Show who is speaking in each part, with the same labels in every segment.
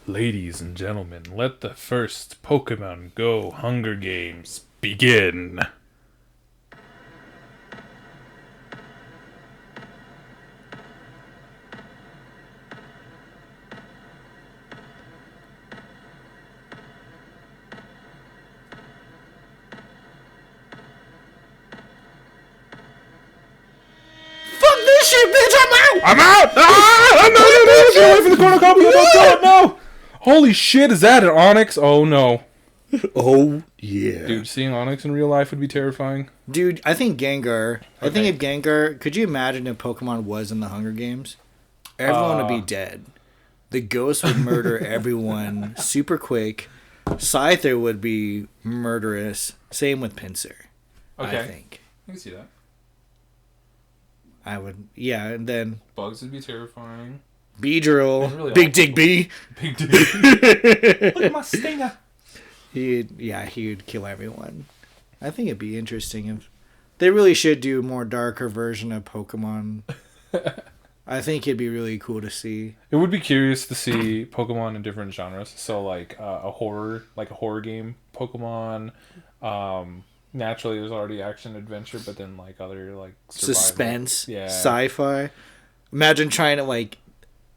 Speaker 1: Ladies and gentlemen, let the first Pokemon Go Hunger Games begin.
Speaker 2: Fuck this shit, bitch! I'm out!
Speaker 1: I'm out! Ah! No! Get away from the cornucopia! Don't do it! No! Holy shit! Is that an Onix? Oh no!
Speaker 2: Oh yeah,
Speaker 1: Dude, seeing Onix in real life would be terrifying.
Speaker 2: dude. I think Gengar. I think if Gengar. Could you imagine if Pokemon was in the Hunger Games? Everyone would be dead. The ghost would murder everyone super quick. Scyther would be murderous. Same with Pinsir.
Speaker 1: Okay.
Speaker 2: I think.
Speaker 1: I can see that.
Speaker 2: I would. Yeah, and then
Speaker 1: Bugs would be terrifying.
Speaker 2: Beedrill,
Speaker 1: Really
Speaker 2: Big Dick B.
Speaker 1: Big dude. Look at my stinger.
Speaker 2: He'd kill everyone. I think it'd be interesting if they really should do a more darker version of Pokemon. I think it'd be really cool to see.
Speaker 1: It would be curious to see Pokemon in different genres. So like a horror game Pokemon. Naturally, there's already action adventure, but then like other like survival.
Speaker 2: Suspense,
Speaker 1: yeah,
Speaker 2: sci-fi. Imagine trying to like,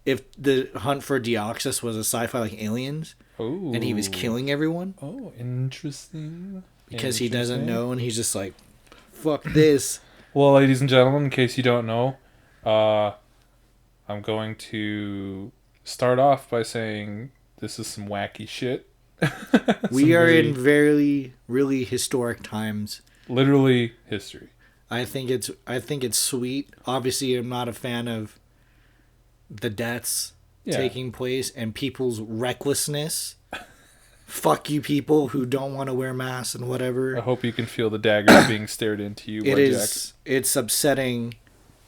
Speaker 2: if the hunt for Deoxys was a sci-fi like Aliens,
Speaker 1: Ooh.
Speaker 2: and he was killing everyone
Speaker 1: Oh, interesting.
Speaker 2: because he doesn't know, and he's just like, "Fuck this."
Speaker 1: Well, ladies and gentlemen, in case you don't know, I'm going to start off by saying this is some wacky shit.
Speaker 2: We are in very, really historic times.
Speaker 1: Literally history.
Speaker 2: I think it's sweet. Obviously, I'm not a fan of the deaths taking place and people's recklessness. Fuck you, people who don't want to wear masks and whatever.
Speaker 1: I hope you can feel the daggers being stared into you.
Speaker 2: It's upsetting,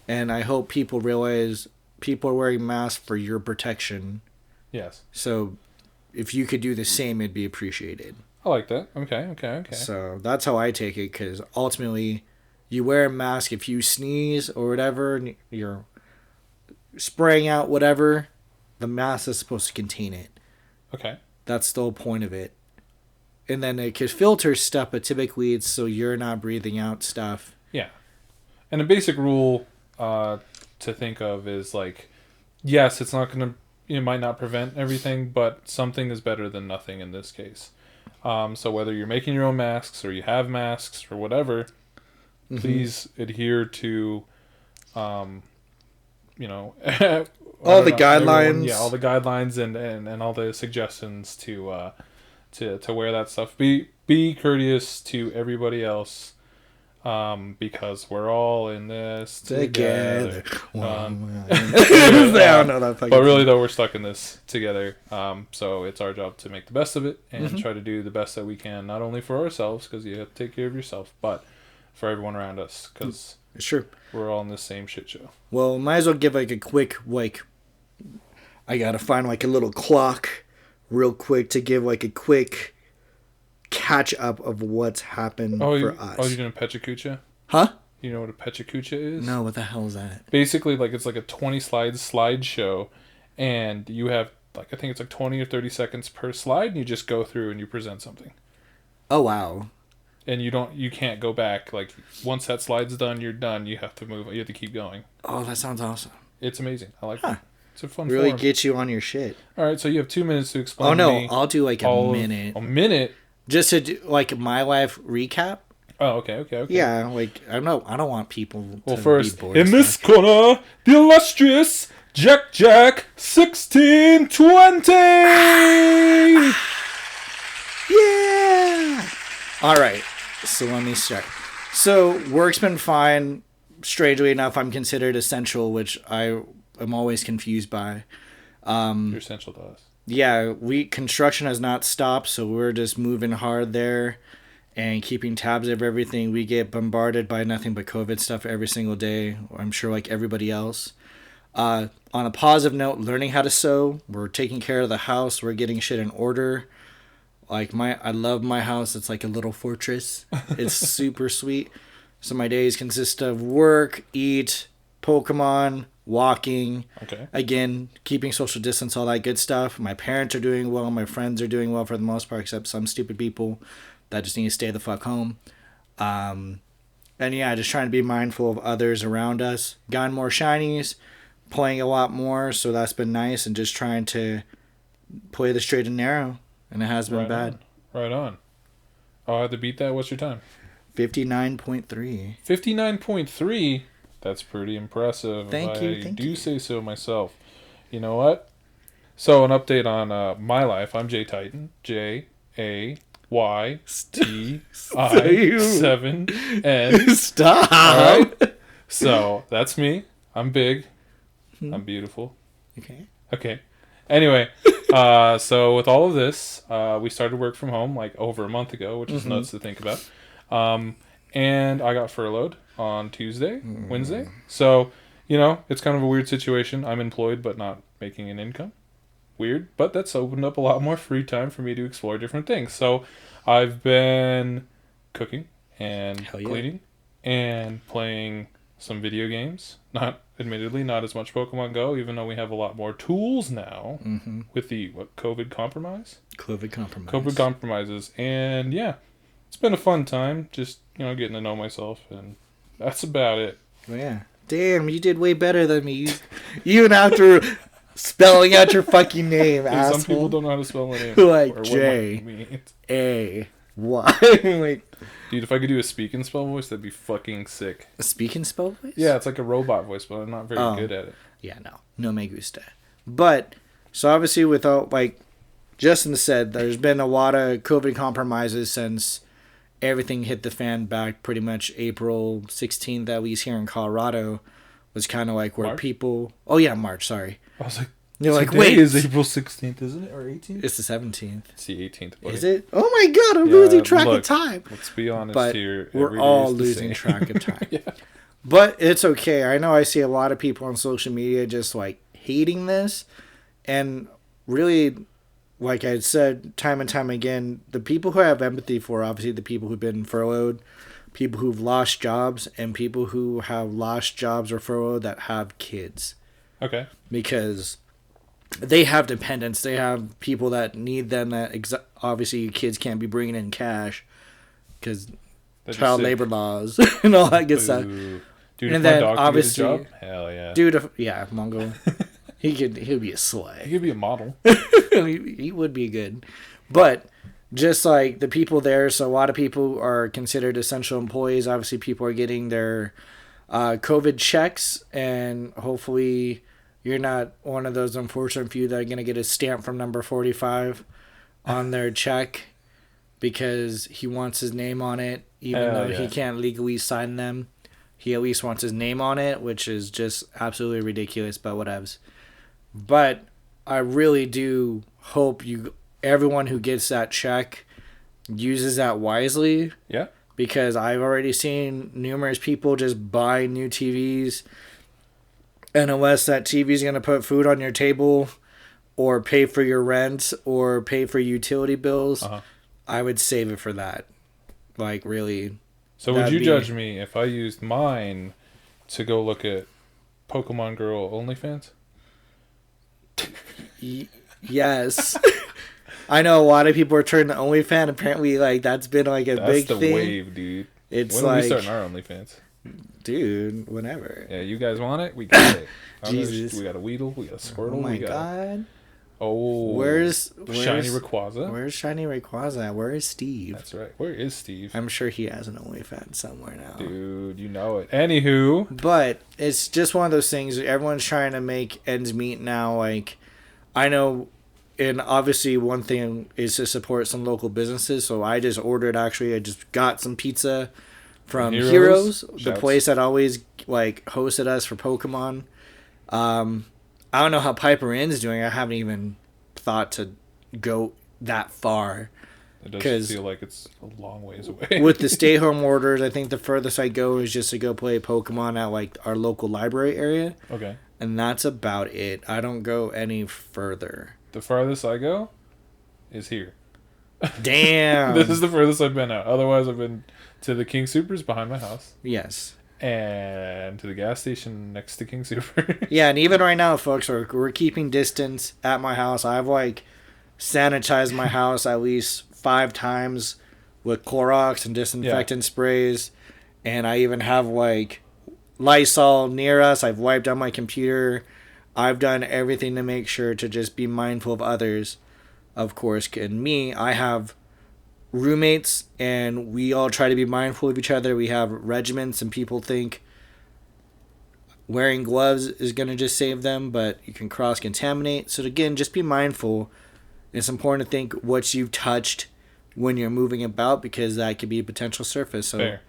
Speaker 2: and I hope people realize people are wearing masks for your protection.
Speaker 1: Yes.
Speaker 2: So, if you could do the same, it'd be appreciated.
Speaker 1: I like that. Okay.
Speaker 2: So that's how I take it, because ultimately, you wear a mask if you sneeze or whatever, and you're spraying out whatever, the mask is supposed to contain it.
Speaker 1: Okay.
Speaker 2: That's the whole point of it. And then it could filter stuff, but typically it's so you're not breathing out stuff.
Speaker 1: Yeah. And a basic rule to think of is like, yes, it's not going to, it might not prevent everything, but something is better than nothing in this case. So whether you're making your own masks or you have masks or whatever, please adhere to, all
Speaker 2: the guidelines.
Speaker 1: All the guidelines and all the suggestions to wear that stuff. Be courteous to everybody else, because we're all in this together. But really, though, we're stuck in this together. So it's our job to make the best of it and try to do the best that we can, not only for ourselves, because you have to take care of yourself, but for everyone around us, because
Speaker 2: sure,
Speaker 1: we're all in the same shit show.
Speaker 2: Well, might as well give like a quick I gotta find like a little clock real quick to give like a quick catch up of what's happened for us.
Speaker 1: Oh, you're doing a Pechakucha?
Speaker 2: Huh?
Speaker 1: You know what a Pechakucha is?
Speaker 2: No, what the hell is that?
Speaker 1: Basically, like it's like a 20 slide show, and you have like I think it's like 20 or 30 seconds per slide, and you just go through and you present something.
Speaker 2: Oh wow.
Speaker 1: And you can't go back. Like once that slide's done, you're done. You have to move. You have to keep going.
Speaker 2: Oh, that sounds awesome.
Speaker 1: It's amazing. I like it. It's a fun
Speaker 2: really
Speaker 1: form.
Speaker 2: Get you on your shit.
Speaker 1: All right, so you have 2 minutes to explain.
Speaker 2: Oh no,
Speaker 1: to me
Speaker 2: I'll do like a minute.
Speaker 1: A minute.
Speaker 2: Just to do like my life recap.
Speaker 1: Oh, okay.
Speaker 2: Yeah, like I don't want people to
Speaker 1: first,
Speaker 2: be bored.
Speaker 1: In this corner, the illustrious JayT17N.
Speaker 2: Yeah. All right. So let me start. So work's been fine. Strangely enough, I'm considered essential, which I am always confused by.
Speaker 1: You're essential to us.
Speaker 2: Yeah, construction has not stopped, so we're just moving hard there and keeping tabs of everything. We get bombarded by nothing but COVID stuff every single day. I'm sure like everybody else. On a positive note, learning how to sew. We're taking care of the house. We're getting shit in order. Like I love my house. It's like a little fortress. It's super sweet. So my days consist of work, eat, Pokemon, walking.
Speaker 1: Okay.
Speaker 2: Again, keeping social distance, all that good stuff. My parents are doing well. My friends are doing well for the most part, except some stupid people that just need to stay the fuck home. And yeah, just trying to be mindful of others around us. Gotten more shinies, playing a lot more, so that's been nice. And just trying to play the straight and narrow, and it has been bad.
Speaker 1: Right on. Oh, I had to beat that. What's your time?
Speaker 2: 59.3.
Speaker 1: 59.3. That's pretty impressive.
Speaker 2: Thank you.
Speaker 1: I do say so myself. You know what? So an update on my life. I'm JayT17, JayT17N.
Speaker 2: Stop.
Speaker 1: All right. So that's me. I'm big. I'm beautiful. Okay. Anyway, so with all of this, we started work from home like over a month ago, which is nuts to think about. And I got furloughed on Wednesday. So, it's kind of a weird situation. I'm employed but not making an income. Weird, but that's opened up a lot more free time for me to explore different things. So I've been cooking and cleaning and playing some video games. Admittedly, not as much Pokemon Go, even though we have a lot more tools now with the COVID compromises. And yeah, it's been a fun time just, getting to know myself, and that's about it.
Speaker 2: Oh, yeah. Damn, you did way better than me. Even after spelling out your fucking name, asshole.
Speaker 1: Some people don't know how to spell my name.
Speaker 2: Like J-A-Y. Like,
Speaker 1: dude, if I could do a speak and spell voice, that'd be fucking sick.
Speaker 2: A speak and spell voice?
Speaker 1: Yeah, it's like a robot voice, but I'm not very good at it.
Speaker 2: Yeah, no me gusta. But, so obviously without, Justin said, there's been a lot of COVID compromises since everything hit the fan back pretty much April 16th, at least here in Colorado, was kind of like where people... Oh, yeah, March, sorry.
Speaker 1: I was like,
Speaker 2: you're like, wait.
Speaker 1: Is April 16th, isn't it? Or 18th?
Speaker 2: It's the 17th.
Speaker 1: It's the 18th, buddy.
Speaker 2: Is it? Oh my god, I'm losing track of time.
Speaker 1: Let's be honest
Speaker 2: but
Speaker 1: here.
Speaker 2: We're all losing track of time.
Speaker 1: Yeah.
Speaker 2: But it's okay. I know I see a lot of people on social media just hating this. And really, like I said time and time again, the people who I have empathy for, obviously the people who've been furloughed, people who've lost jobs, and people who have lost jobs or furloughed that have kids.
Speaker 1: Okay.
Speaker 2: Because they have dependents. They have people that need them. That obviously kids can't be bringing in cash because child labor laws and all that good stuff.
Speaker 1: Dude,
Speaker 2: and
Speaker 1: if
Speaker 2: then
Speaker 1: my dog
Speaker 2: obviously,
Speaker 1: could get a job, hell yeah.
Speaker 2: Dude, Mongol, he'd be a slay.
Speaker 1: He could be a model.
Speaker 2: he would be good, but just like the people there. So a lot of people are considered essential employees. Obviously, people are getting their COVID checks, and hopefully you're not one of those unfortunate few that are going to get a stamp from number 45 on their check because he wants his name on it, even though he can't legally sign them. He at least wants his name on it, which is just absolutely ridiculous, but whatevs. But I really do hope everyone who gets that check uses that wisely.
Speaker 1: Yeah.
Speaker 2: Because I've already seen numerous people just buy new TVs, and unless that TV is going to put food on your table or pay for your rent or pay for utility bills, I would save it for that. Really.
Speaker 1: So would you judge me if I used mine to go look at Pokemon Girl OnlyFans?
Speaker 2: Yes. I know a lot of people are turning to OnlyFans. Apparently, that's been a big thing. That's the
Speaker 1: wave, dude.
Speaker 2: It's
Speaker 1: when are we starting our OnlyFans?
Speaker 2: Dude, whenever.
Speaker 1: Yeah, you guys want it? We got it.
Speaker 2: Jesus.
Speaker 1: We got a Weedle. We got a Squirtle.
Speaker 2: Oh my god.
Speaker 1: Oh.
Speaker 2: Where's
Speaker 1: Shiny Rayquaza?
Speaker 2: Where's Shiny Rayquaza? Where is Steve?
Speaker 1: That's right. Where is Steve?
Speaker 2: I'm sure he has an OnlyFans somewhere now.
Speaker 1: Dude, you know it. Anywho.
Speaker 2: But it's just one of those things. Everyone's trying to make ends meet now. I know, and obviously one thing is to support some local businesses. So I just got some pizza from Heroes, the place that always hosted us for Pokemon. I don't know how Piper Inn's doing. I haven't even thought to go that far.
Speaker 1: It does feel like it's a long ways away.
Speaker 2: With the stay-home orders, I think the furthest I go is just to go play Pokemon at our local library area.
Speaker 1: Okay.
Speaker 2: And that's about it. I don't go any further.
Speaker 1: The farthest I go is here.
Speaker 2: Damn.
Speaker 1: This is the furthest I've been out. Otherwise, I've been to the King Supers behind my house.
Speaker 2: Yes.
Speaker 1: and to the gas station next to King Super.
Speaker 2: Yeah, and even right now, folks, we're keeping distance at my house. I've like sanitized my house at least 5 times with Clorox and disinfectant sprays, and I even have like Lysol near us. I've wiped on my computer. I've done everything to make sure to just be mindful of others. Of course, and me, I have roommates, and we all try to be mindful of each other. We have regiments, and people think wearing gloves is going to just save them, but you can cross-contaminate. So again, just be mindful. It's important to think what you've touched when you're moving about, because that could be a potential surface. So,
Speaker 1: fair.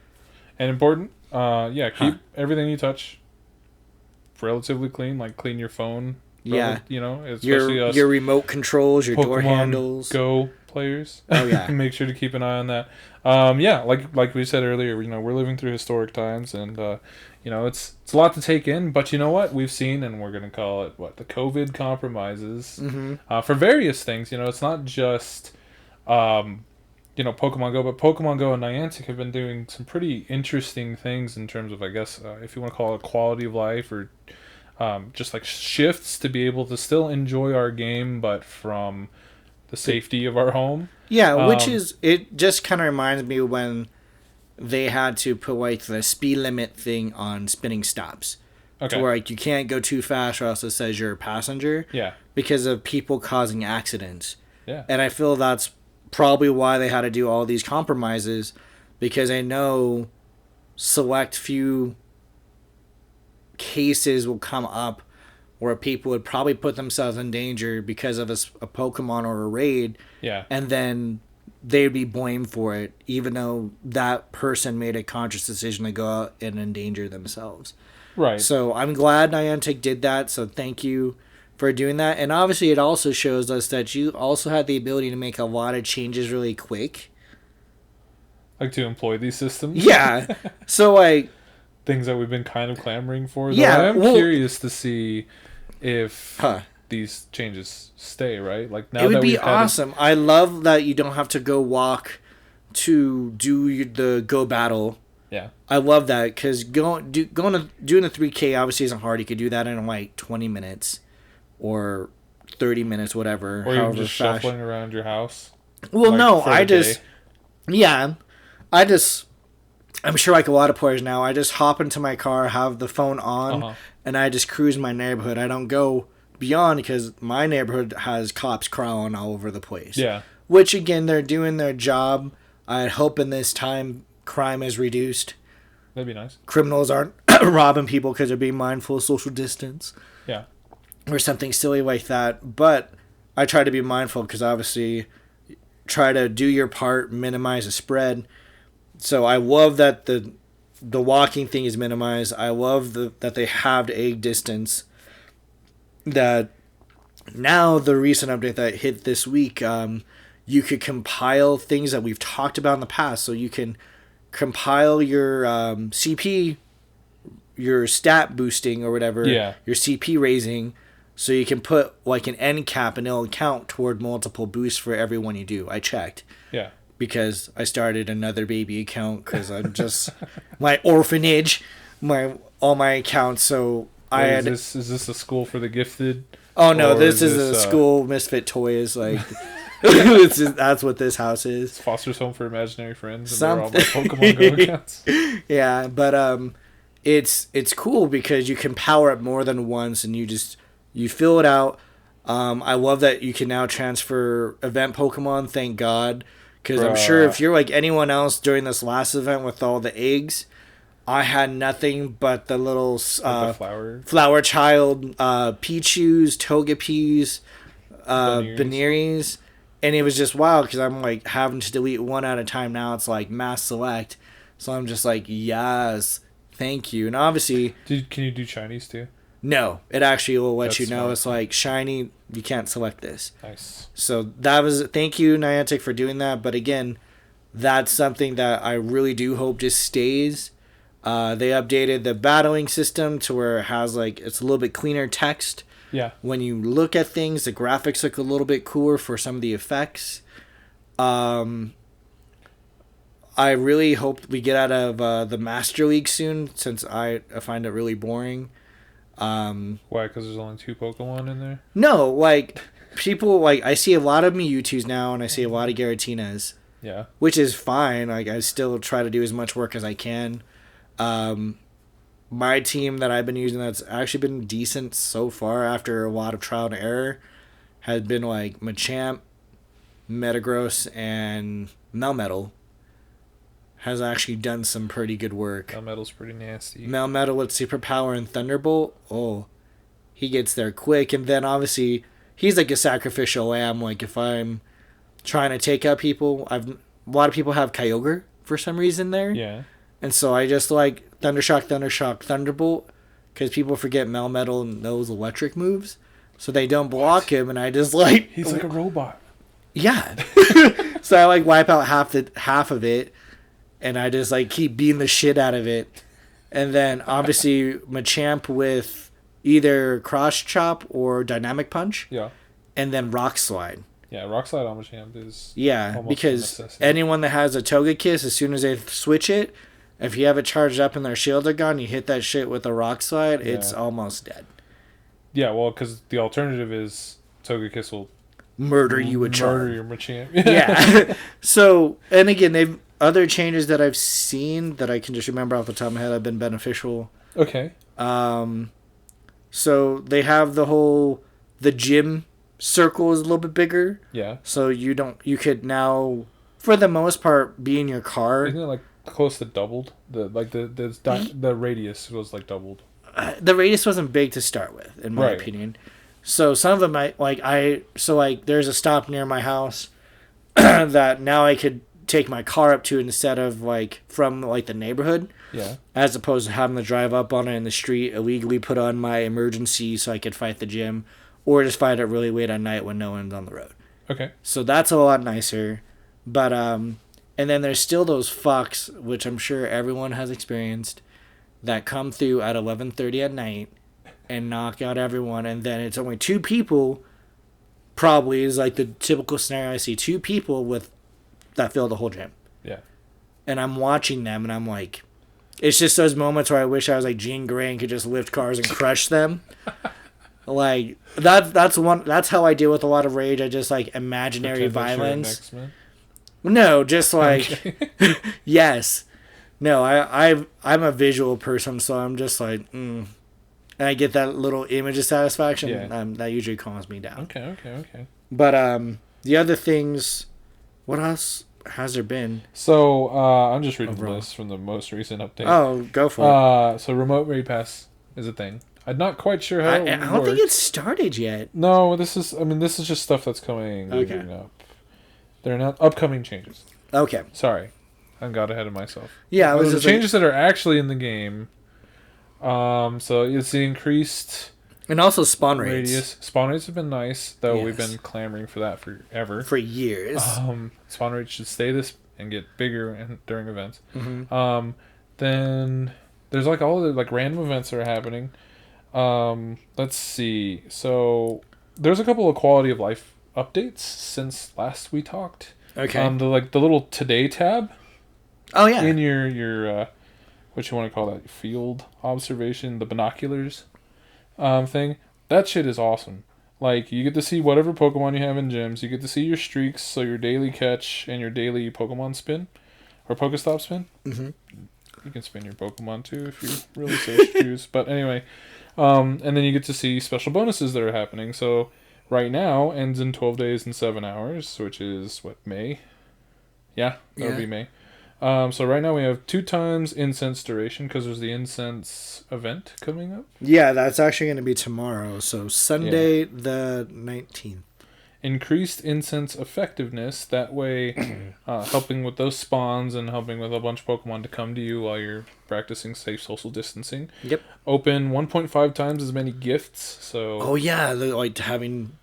Speaker 1: And important, keep everything you touch relatively clean. Like clean your phone.
Speaker 2: Yeah,
Speaker 1: especially
Speaker 2: your remote controls, your
Speaker 1: Pokemon
Speaker 2: door handles.
Speaker 1: Go players.
Speaker 2: Oh yeah,
Speaker 1: make sure to keep an eye on that. Like we said earlier, we're living through historic times, and it's a lot to take in. But you know what we've seen, and we're gonna call it the COVID compromises for various things. It's not just Pokemon Go, but Pokemon Go and Niantic have been doing some pretty interesting things in terms of, I guess, if you want to call it quality of life, or just like shifts to be able to still enjoy our game, but from the safety of our home.
Speaker 2: Yeah, it just kind of reminds me when they had to put like the speed limit thing on spinning stops. Okay. To where like you can't go too fast or else it says you're a passenger.
Speaker 1: Yeah.
Speaker 2: Because of people causing accidents.
Speaker 1: Yeah.
Speaker 2: And I feel that's probably why they had to do all these compromises, because I know select few cases will come up where people would probably put themselves in danger because of a Pokemon or a raid.
Speaker 1: Yeah.
Speaker 2: And then they'd be blamed for it, even though that person made a conscious decision to go out and endanger themselves.
Speaker 1: Right.
Speaker 2: So I'm glad Niantic did that. So thank you for doing that. And obviously it also shows us that you also had the ability to make a lot of changes really quick.
Speaker 1: Like to employ these systems?
Speaker 2: Yeah. So like...
Speaker 1: things that we've been kind of clamoring for.
Speaker 2: Yeah.
Speaker 1: I am curious to see if these changes stay, right? Like now
Speaker 2: it would be awesome. I love that you don't have to go walk to do the Go battle.
Speaker 1: Yeah.
Speaker 2: I love that, because doing the 3K obviously isn't hard. You could do that in like 20 minutes or 30 minutes, whatever.
Speaker 1: Or even just shuffling around your house.
Speaker 2: Well, no, I'm sure like a lot of players now, I just hop into my car, have the phone on, and I just cruise my neighborhood. I don't go beyond, because my neighborhood has cops crawling all over the place.
Speaker 1: Yeah.
Speaker 2: Which, again, they're doing their job. I hope in this time crime is reduced.
Speaker 1: That'd be nice.
Speaker 2: Criminals aren't robbing people because they're being mindful of social distance.
Speaker 1: Yeah.
Speaker 2: Or something silly like that. But I try to be mindful, because obviously try to do your part, minimize the spread. So I love that the walking thing is minimized. I love that they halved egg distance. That now the recent update that hit this week, you could compile things that we've talked about in the past. So you can compile your CP, your stat boosting or whatever, your CP raising, so you can put like an end cap and it'll count toward multiple boosts for every one you do. I checked.
Speaker 1: Yeah.
Speaker 2: Because I started another baby account, because I'm just my orphanage, all my accounts. So
Speaker 1: Is this a school for the gifted?
Speaker 2: Oh no, this is a school misfit toys. Like that's what this house is.
Speaker 1: It's Foster's home for imaginary friends, and they're all my Pokemon Go accounts.
Speaker 2: Yeah, but it's cool because you can power up more than once, and you fill it out. I love that you can now transfer event Pokemon. Thank God. Because I'm sure if you're like anyone else during this last event with all the eggs, I had nothing but the little flower child Pichus, Togepis, Veneries. And it was just wild, because I'm like having to delete one at a time now. It's like mass select. So I'm just like, yes, thank you. And obviously...
Speaker 1: can you do shinies too?
Speaker 2: No, it actually will let you know. Smart. It's like, shiny, you can't select this.
Speaker 1: Nice.
Speaker 2: So thank you, Niantic, for doing that. But again, that's something that I really do hope just stays. They updated the battling system to where it has it's a little bit cleaner text.
Speaker 1: Yeah.
Speaker 2: When you look at things, the graphics look a little bit cooler for some of the effects. I I really hope we get out of the Master League soon, since I find it really boring.
Speaker 1: Why? Because there's only 2 Pokemon in there?
Speaker 2: No, like, people, like, I see a lot of Mewtwo's now, and I see a lot of Garatinas.
Speaker 1: Yeah.
Speaker 2: Which is fine. Like, I still try to do as much work as I can. My team that I've been using that's actually been decent so far after a lot of trial and error has been, like, Machamp, Metagross, and Melmetal. Has actually done some pretty good work.
Speaker 1: Melmetal's pretty nasty.
Speaker 2: Melmetal with Superpower and Thunderbolt. Oh, he gets there quick. And then obviously, he's like a sacrificial lamb. Like if I'm trying to take out people, a lot of people have Kyogre for some reason there.
Speaker 1: Yeah.
Speaker 2: And so I just like Thundershock, Thunderbolt, because people forget Melmetal knows electric moves. So they don't block him, and I just like...
Speaker 1: He's like a robot.
Speaker 2: Yeah. So I like wipe out half of it. And I just, like, keep beating the shit out of it. And then, obviously, Machamp with either Cross Chop or Dynamic Punch.
Speaker 1: Yeah.
Speaker 2: And then Rock Slide.
Speaker 1: Yeah, Rock Slide on Machamp is
Speaker 2: because anyone that has a Togekiss, as soon as they switch it, if you have it charged up and their shields are gone, you hit that shit with a Rock Slide, it's almost dead.
Speaker 1: Yeah, well, because the alternative is Togekiss will...
Speaker 2: Murder you with charge.
Speaker 1: Murder your Machamp.
Speaker 2: Yeah. So, and again, other changes that I've seen that I can just remember off the top of my head have been beneficial.
Speaker 1: Okay.
Speaker 2: So they have the gym circle is a little bit bigger.
Speaker 1: Yeah.
Speaker 2: So you could now, for the most part, be in your car.
Speaker 1: Isn't it like close to doubled? The radius was like doubled.
Speaker 2: The radius wasn't big to start with, in my opinion. So some of them there's a stop near my house that now I could take my car up to instead of like from like the neighborhood.
Speaker 1: Yeah.
Speaker 2: As opposed to having to drive up on it in the street, illegally put on my emergency so I could fight the gym, or just fight it really late at night when no one's on the road.
Speaker 1: Okay. So
Speaker 2: that's a lot nicer. But and then there's still those fucks, which I'm sure everyone has experienced, that come through at 11:30 at night and knock out everyone, and then it's only 2 people. Probably is like the typical scenario I see: 2 people that fill the whole gym.
Speaker 1: Yeah. And
Speaker 2: I'm watching them, and I'm like, it's just those moments where I wish I was like Jean Grey and could just lift cars and crush them. Like that's how I deal with a lot of rage. I just like imaginary violence. No, just like yes. No, I'm a visual person, so I'm just like, and I get that little image of satisfaction.
Speaker 1: Yeah.
Speaker 2: That usually calms me down.
Speaker 1: Okay.
Speaker 2: But the other things, what else has there been?
Speaker 1: So I'm just reading the list from the most recent update.
Speaker 2: Oh, go for it.
Speaker 1: So remote raid pass is a thing. I'm not quite sure how.
Speaker 2: I don't think it's started yet.
Speaker 1: No, this is just stuff that's coming up. They're not upcoming changes.
Speaker 2: Okay.
Speaker 1: Sorry, I got ahead of myself.
Speaker 2: Yeah,
Speaker 1: the changes that are actually in the game. So it's the increased
Speaker 2: and also spawn rates.
Speaker 1: Radius. Spawn rates have been nice, though. We've been clamoring for that forever.
Speaker 2: For years.
Speaker 1: Spawn rates should stay this and get bigger during events.
Speaker 2: Mm-hmm.
Speaker 1: Then there's like all the like random events that are happening. Let's see. So there's a couple of quality of life updates since last we talked.
Speaker 2: Okay.
Speaker 1: The little today tab.
Speaker 2: Oh yeah.
Speaker 1: In your what you want to call that, field observation, the binoculars thing. That shit is awesome. Like, you get to see whatever Pokemon you have in gyms. You get to see your streaks, so your daily catch and your daily Pokemon spin or Pokestop spin.
Speaker 2: Mm-hmm.
Speaker 1: You can spin your Pokemon too if you really so choose. But anyway, and then you get to see special bonuses that are happening. So right now ends in 12 days and 7 hours, which is May? Yeah, that would be May. So right now we have 2 times incense duration because there's the incense event coming up.
Speaker 2: Yeah, that's actually going to be tomorrow. So Sunday the 19th.
Speaker 1: Increased incense effectiveness. That way, helping with those spawns and helping with a bunch of Pokemon to come to you while you're practicing safe social distancing.
Speaker 2: Yep.
Speaker 1: Open 1.5 times as many gifts. So.
Speaker 2: Oh yeah, like having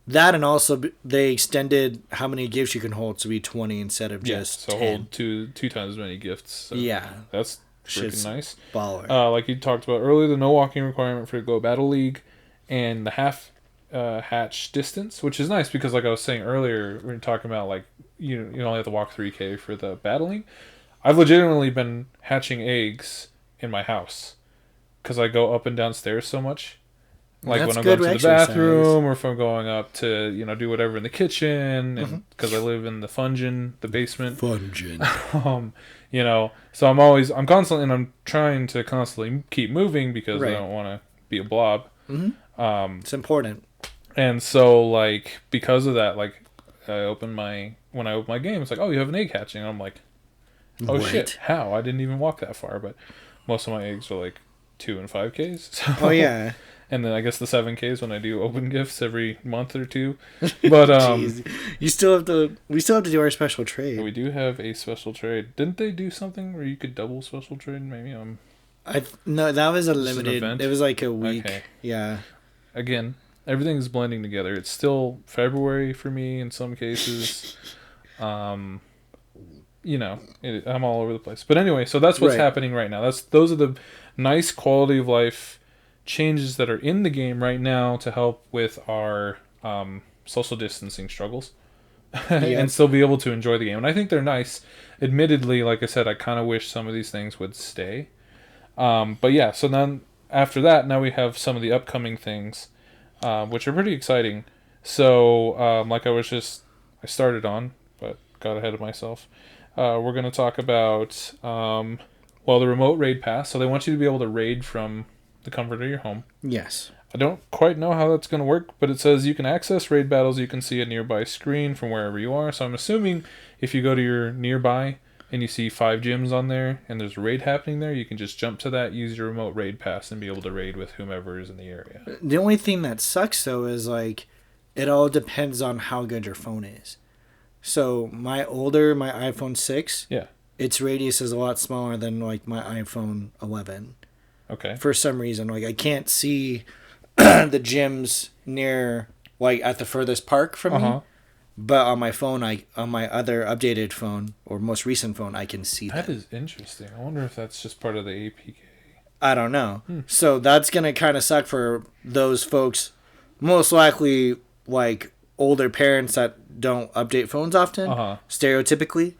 Speaker 2: that, and also they extended how many gifts you can hold to be 20 instead of just 10.
Speaker 1: Hold two times as many gifts. So
Speaker 2: yeah,
Speaker 1: that's freaking nice.
Speaker 2: Baller.
Speaker 1: Like you talked about earlier, the no walking requirement for Go Battle League, and the half hatch distance, which is nice because, like I was saying earlier, we were talking about like you only have to walk 3K for the battling. I've legitimately been hatching eggs in my house because I go up and down stairs so much. Like
Speaker 2: That's
Speaker 1: when I'm
Speaker 2: good
Speaker 1: going to the
Speaker 2: exercise.
Speaker 1: bathroom, or if I'm going up to do whatever in the kitchen, and because I live in the basement.
Speaker 2: Fungin.
Speaker 1: So I'm constantly, and I'm trying to constantly keep moving because I don't want to be a blob.
Speaker 2: It's important.
Speaker 1: And so like because of that, like when I open my game, it's like, oh, you have an egg hatching. And I'm like, oh shit, how? I didn't even walk that far, but most of my eggs are like 2 and 5Ks. So,
Speaker 2: oh yeah.
Speaker 1: And then I guess the 7Ks when I do open gifts every month or two. But
Speaker 2: Jeez. We still have to do our special trade.
Speaker 1: We do have a special trade. Didn't they do something where you could double special trade? Maybe
Speaker 2: no, that was a limited. It was like a week. Okay. Yeah.
Speaker 1: Again, everything's blending together. It's still February for me in some cases. I'm all over the place. But anyway, so that's what's happening right now. Those are the nice quality of life changes that are in the game right now to help with our social distancing struggles and still be able to enjoy the game. And I think they're nice. Admittedly, like I said, I kind of wish some of these things would stay. But yeah, so then after that, now we have some of the upcoming things, which are pretty exciting. So like I started on, but got ahead of myself. We're going to talk about, the remote raid pass. So they want you to be able to raid from the comfort of your home.
Speaker 2: Yes.
Speaker 1: I don't quite know how that's going to work, but it says you can access raid battles. You can see a nearby screen from wherever you are. So I'm assuming if you go to your nearby and you see 5 gyms on there and there's a raid happening there, you can just jump to that, use your remote raid pass, and be able to raid with whomever is in the area.
Speaker 2: The only thing that sucks, though, is like it all depends on how good your phone is. So my iPhone 6, its radius is a lot smaller than like my iPhone 11.
Speaker 1: Okay.
Speaker 2: For some reason, like I can't see the gyms near like at the furthest park from me, but on my phone, on my other updated phone or most recent phone, I can see that.
Speaker 1: That is interesting. I wonder if that's just part of the APK.
Speaker 2: I don't know. So that's gonna kind of suck for those folks, most likely like older parents that don't update phones often, stereotypically,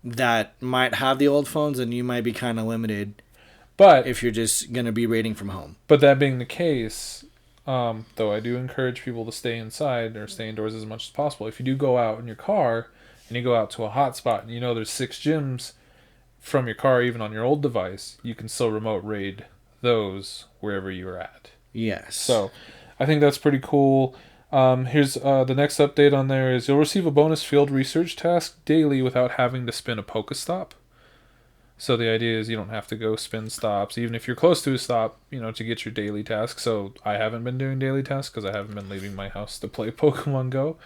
Speaker 2: that might have the old phones, and you might be kind of limited. But if you're just going to be raiding from home.
Speaker 1: But that being the case, though I do encourage people to stay inside or stay indoors as much as possible. If you do go out in your car and you go out to a hotspot and there's 6 gyms from your car, even on your old device, you can still remote raid those wherever you're at.
Speaker 2: Yes.
Speaker 1: So I think that's pretty cool. Here's the next update on there is you'll receive a bonus field research task daily without having to spin a Pokestop. So the idea is you don't have to go spin stops, even if you're close to a stop, to get your daily task. So I haven't been doing daily tasks because I haven't been leaving my house to play Pokemon Go.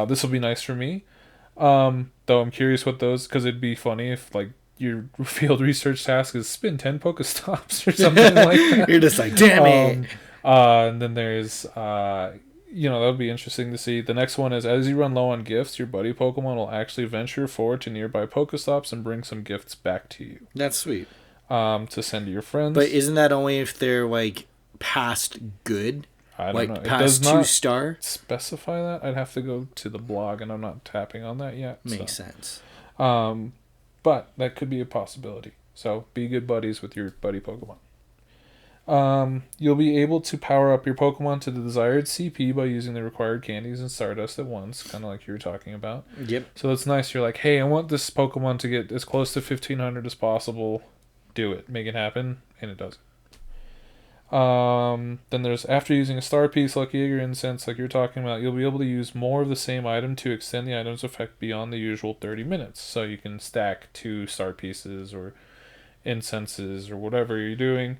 Speaker 1: This will be nice for me. Though I'm curious what those, because it'd be funny if like your field research task is spin 10 Pokestops or something like that.
Speaker 2: You're just like, damn it.
Speaker 1: And then there's, that would be interesting to see. The next one is, as you run low on gifts, your buddy Pokemon will actually venture forward to nearby Pokestops and bring some gifts back to you.
Speaker 2: That's sweet.
Speaker 1: To send to your friends.
Speaker 2: But isn't that only if they're, like, past good?
Speaker 1: I don't know. It
Speaker 2: past
Speaker 1: does not
Speaker 2: 2-star?
Speaker 1: Specify that. I'd have to go to the blog, and I'm not tapping on that yet.
Speaker 2: Makes sense.
Speaker 1: But that could be a possibility. So be good buddies with your buddy Pokemon. You'll be able to power up your Pokemon to the desired CP by using the required candies and Stardust at once, kind of like you were talking about.
Speaker 2: Yep.
Speaker 1: So that's nice. You're like, hey, I want this Pokemon to get as close to 1500 as possible. Do it. Make it happen. And it does. Then there's, after using a Star Piece, Lucky Egg, or Incense, like you're talking about, you'll be able to use more of the same item to extend the item's effect beyond the usual 30 minutes. So you can stack 2 Star Pieces or Incenses or whatever you're doing.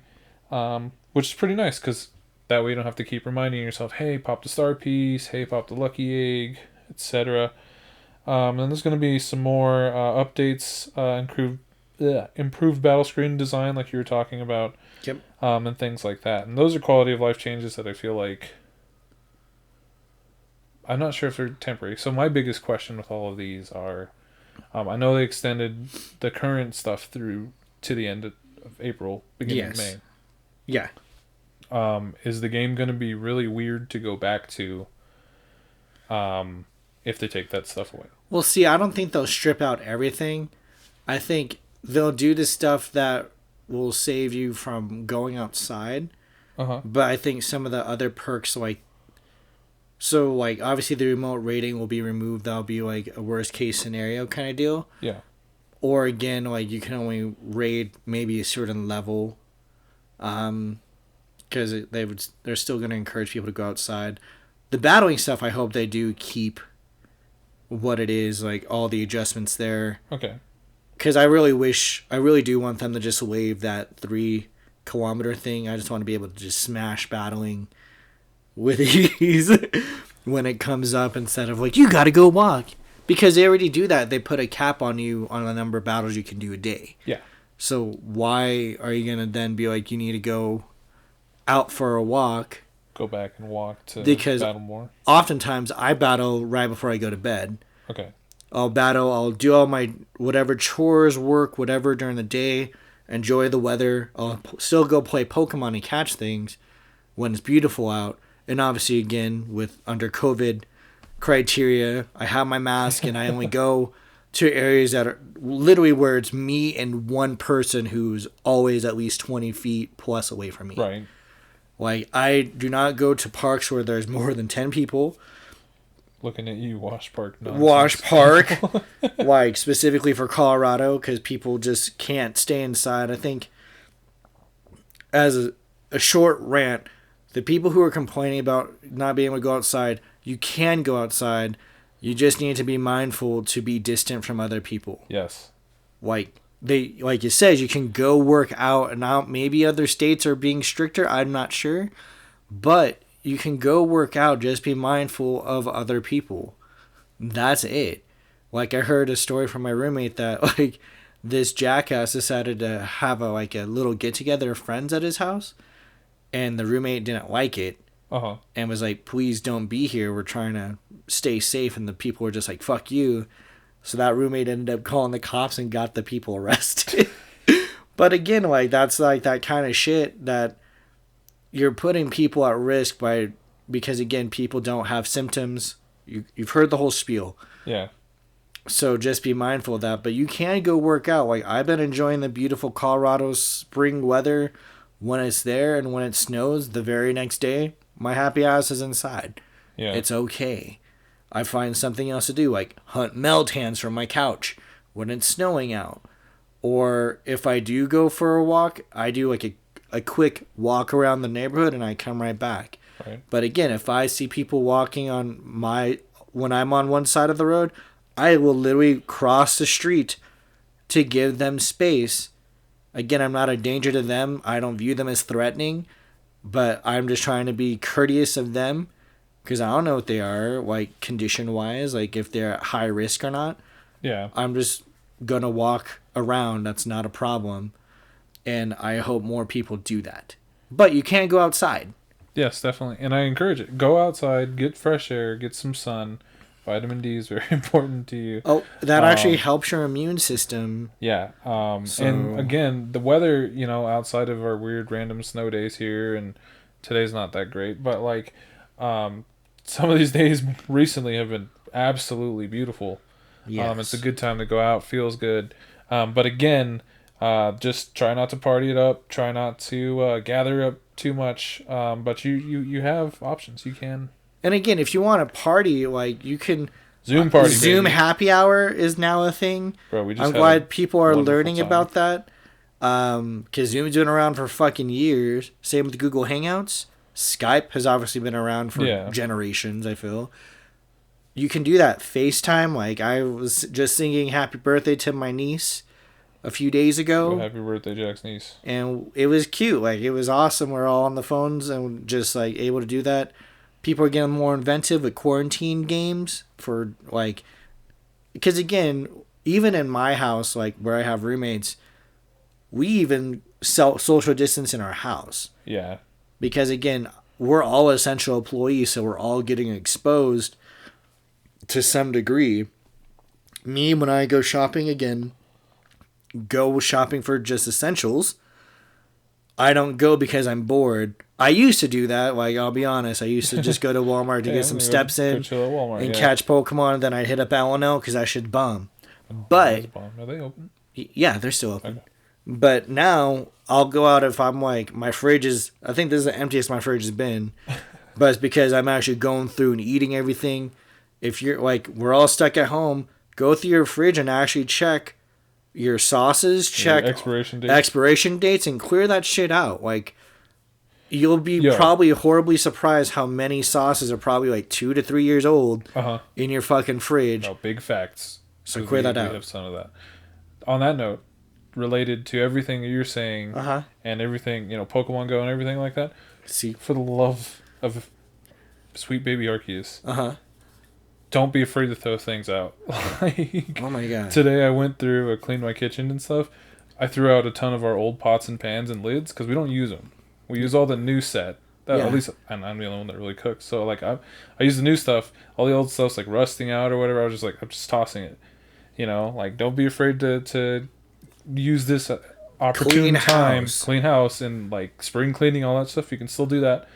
Speaker 1: Which is pretty nice because that way you don't have to keep reminding yourself, hey, pop the Star Piece, hey, pop the Lucky Egg, etc. And there's going to be some more updates, improved battle screen design like you were talking about, and things like that. And those are quality of life changes that I feel like, I'm not sure if they're temporary. So my biggest question with all of these are, I know they extended the current stuff through to the end of April, beginning of May.
Speaker 2: Yeah.
Speaker 1: Is the game going to be really weird to go back to if they take that stuff away?
Speaker 2: Well, see, I don't think they'll strip out everything. I think they'll do the stuff that will save you from going outside.
Speaker 1: Uh-huh.
Speaker 2: But I think some of the other perks, like, so, like, obviously the remote raiding will be removed. That'll be, like, a worst case scenario kind of deal.
Speaker 1: Yeah.
Speaker 2: Or, again, like, you can only raid maybe a certain level. Because they're still going to encourage people to go outside. The battling stuff, I hope they do keep what it is, like, all the adjustments there.
Speaker 1: Okay.
Speaker 2: Because I really do want them to just waive that 3-kilometer thing. I just want to be able to just smash battling with ease when it comes up instead of like, you got to go walk. Because they already do that. They put a cap on you on the number of battles you can do a day.
Speaker 1: Yeah.
Speaker 2: So why are you going to then be like, you need to go out for a walk?
Speaker 1: Go back and walk to battle more?
Speaker 2: Oftentimes I battle right before I go to bed.
Speaker 1: Okay.
Speaker 2: I'll do all my whatever chores, work, whatever during the day, enjoy the weather. I'll still go play Pokemon and catch things when it's beautiful out. And obviously, again, with under COVID criteria, I have my mask and I only go to areas that are literally where it's me and one person who's always at least 20 feet plus away from me.
Speaker 1: Right.
Speaker 2: Like, I do not go to parks where there's more than 10 people.
Speaker 1: Looking at you, Wash Park. Nonsense.
Speaker 2: Wash Park, like specifically for Colorado, because people just can't stay inside. I think, as a short rant, the people who are complaining about not being able to go outside, you can go outside. You just need to be mindful to be distant from other people.
Speaker 1: Yes.
Speaker 2: Like it says, you can go work out, and now maybe other states are being stricter. I'm not sure, but you can go work out, just be mindful of other people. That's it. Like, I heard a story from my roommate that, like, this jackass decided to have a little get-together of friends at his house, and the roommate didn't like it.
Speaker 1: Uh-huh.
Speaker 2: And was like, please don't be here. We're trying to stay safe. And the people were just like, fuck you. So that roommate ended up calling the cops and got the people arrested. But again, like, that's like that kind of shit that you're putting people at risk because again, people don't have symptoms. You've heard the whole spiel.
Speaker 1: Yeah.
Speaker 2: So just be mindful of that. But you can go work out. Like, I've been enjoying the beautiful Colorado spring weather when it's there, and when it snows the very next day, my happy ass is inside.
Speaker 1: Yeah.
Speaker 2: It's okay. I find something else to do, like hunt meltans from my couch when it's snowing out. Or if I do go for a walk, I do like a quick walk around the neighborhood and I come right back.
Speaker 1: Right.
Speaker 2: But again, if I see people walking when I'm on one side of the road, I will literally cross the street to give them space. Again, I'm not a danger to them. I don't view them as threatening, but I'm just trying to be courteous of them because I don't know what they are, like, condition-wise, like if they're at high risk or not.
Speaker 1: Yeah.
Speaker 2: I'm just going to walk around. That's not a problem. And I hope more people do that. But you can't go outside.
Speaker 1: Yes, definitely. And I encourage it. Go outside, get fresh air, get some sun. Vitamin D is very important to you.
Speaker 2: Oh, that actually helps your immune system.
Speaker 1: Yeah. And again, the weather, outside of our weird random snow days here, and today's not that great, but like some of these days recently have been absolutely beautiful.
Speaker 2: Yes.
Speaker 1: It's a good time to go out, feels good. But again, just try not to party it up, try not to gather up too much. But you have options. You can.
Speaker 2: And again, if you want to party, like, you can...
Speaker 1: Zoom party,
Speaker 2: Zoom
Speaker 1: baby.
Speaker 2: happy hour is now a thing.
Speaker 1: Bro, I'm
Speaker 2: glad people are learning
Speaker 1: time.
Speaker 2: about that. Because Zoom's been around for fucking years. Same with Google Hangouts. Skype has obviously been around for generations, I feel. You can do that. FaceTime. Like, I was just singing happy birthday to my niece a few days ago.
Speaker 1: Well, happy birthday, Jack's niece.
Speaker 2: And it was cute. Like, it was awesome. We're all on the phones and just, like, able to do that. People are getting more inventive with quarantine games for, like... Because, again, even in my house, like, where I have roommates, we even social distance in our house.
Speaker 1: Yeah.
Speaker 2: Because, again, we're all essential employees, so we're all getting exposed to some degree. Me, when I go shopping, again, go shopping for just essentials. I don't go because I'm bored. I used to do that. Like, I'll be honest. I used to just go to Walmart to get some steps in and catch Pokemon. Then I'd hit up L&L because I should bum. But
Speaker 1: are they open?
Speaker 2: Yeah, they're still open.
Speaker 1: Okay.
Speaker 2: But now I'll go out if I'm like, my fridge is, I think this is the emptiest my fridge has been. But it's because I'm actually going through and eating everything. If you're like, we're all stuck at home, go through your fridge and actually check your sauces, check expiration dates, and clear that shit out. Like, you'll be probably horribly surprised how many sauces are probably like 2 to 3 years old in your fucking fridge.
Speaker 1: No, big facts.
Speaker 2: So clear that out.
Speaker 1: We have some of that. On that note, related to everything you're saying and everything, Pokemon Go and everything like that, for the love of sweet baby Arceus, don't be afraid to throw things out. Like, oh my god! Today I went through, I cleaned my kitchen and stuff. I threw out a ton of our old pots and pans and lids because we don't use them. We use all the new set. At least, and I'm the only one that really cooks. So like, I use the new stuff. All the old stuff's like rusting out or whatever. I'm just tossing it. Like, don't be afraid to use this opportune time, clean house, and like spring cleaning, all that stuff. You can still do that.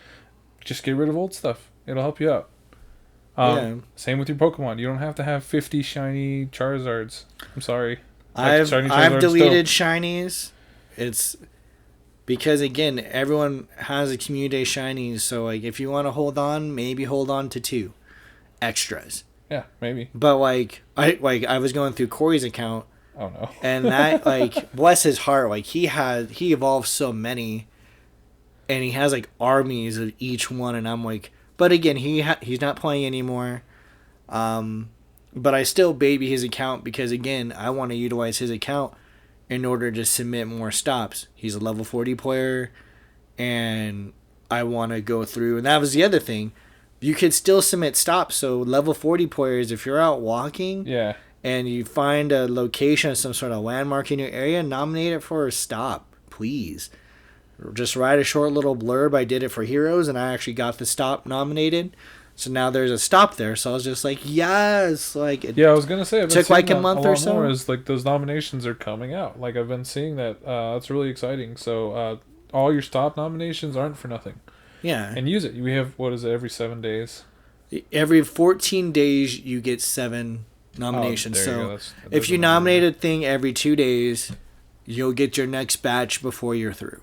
Speaker 1: Just get rid of old stuff. It'll help you out. Same with your Pokemon. You don't have to have 50 shiny Charizards. I'm sorry.
Speaker 2: I've deleted shinies. It's because, again, everyone has a community shinies. So like, if you want to hold on, maybe hold on to 2 extras.
Speaker 1: Yeah, maybe.
Speaker 2: But like I was going through Corey's account.
Speaker 1: Oh no.
Speaker 2: And that, like, bless his heart, like he evolved so many, and he has like armies of each one, and I'm like, but again, he's not playing anymore. But I still baby his account because, again, I want to utilize his account in order to submit more stops. He's a level 40 player, and I want to go through, and that was the other thing. You could still submit stops. So level 40 players, if you're out walking, and you find a location, some sort of landmark in your area, nominate it for a stop, please. Just write a short little blurb. I did it for Heroes, and I actually got the stop nominated. So now there's a stop there. So I was just like, yes. Like,
Speaker 1: I was gonna say, it
Speaker 2: took like a month or so.
Speaker 1: More is like those nominations are coming out. Like, I've been seeing that. That's really exciting. So all your stop nominations aren't for nothing.
Speaker 2: Yeah.
Speaker 1: And use it. We have, what is it, every 7 days?
Speaker 2: Every 14 days you get 7 nominations. So if you nominate a thing every 2 days, you'll get your next batch before you're through.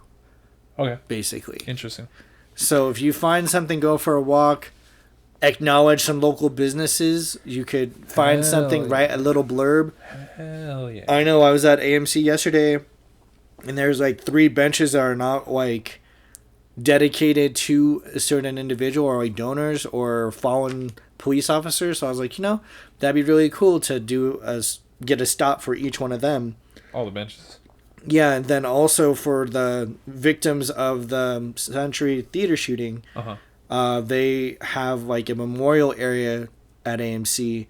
Speaker 1: Okay.
Speaker 2: Basically.
Speaker 1: Interesting.
Speaker 2: So if you find something, go for a walk, acknowledge some local businesses. You could find something, write a little blurb.
Speaker 1: Hell yeah.
Speaker 2: I know I was at AMC yesterday, and there's like 3 benches that are not like dedicated to a certain individual, or like donors or fallen police officers. So I was like, that'd be really cool to get a stop for each one of them.
Speaker 1: All the benches.
Speaker 2: Yeah, and then also for the victims of the Century Theater shooting, they have like a memorial area at AMC,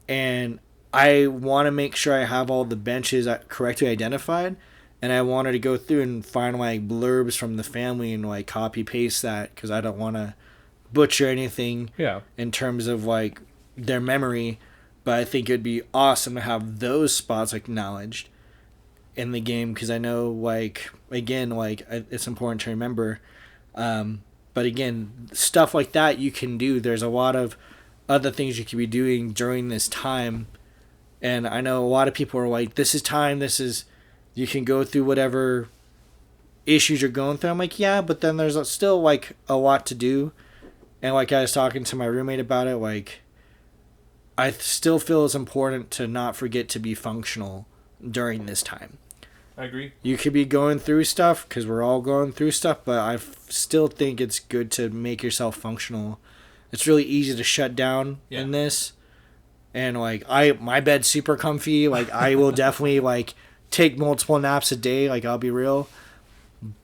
Speaker 2: and I want to make sure I have all the benches correctly identified, and I wanted to go through and find like blurbs from the family and like copy paste that, because I don't want to butcher anything in terms of like their memory, but I think it'd be awesome to have those spots acknowledged in the game, because I know, like, again, like, it's important to remember, but again, stuff like that you can do. There's a lot of other things you could be doing during this time, and I know a lot of people are like, this is time, you can go through whatever issues you're going through. I'm like, yeah, but then there's still like a lot to do, and like I was talking to my roommate about it, like, I still feel it's important to not forget to be functional during this time.
Speaker 1: I agree.
Speaker 2: You could be going through stuff, because we're all going through stuff, but I still think it's good to make yourself functional. It's really easy to shut down in this, and like my bed's super comfy. Like, I will definitely like take multiple naps a day. Like, I'll be real,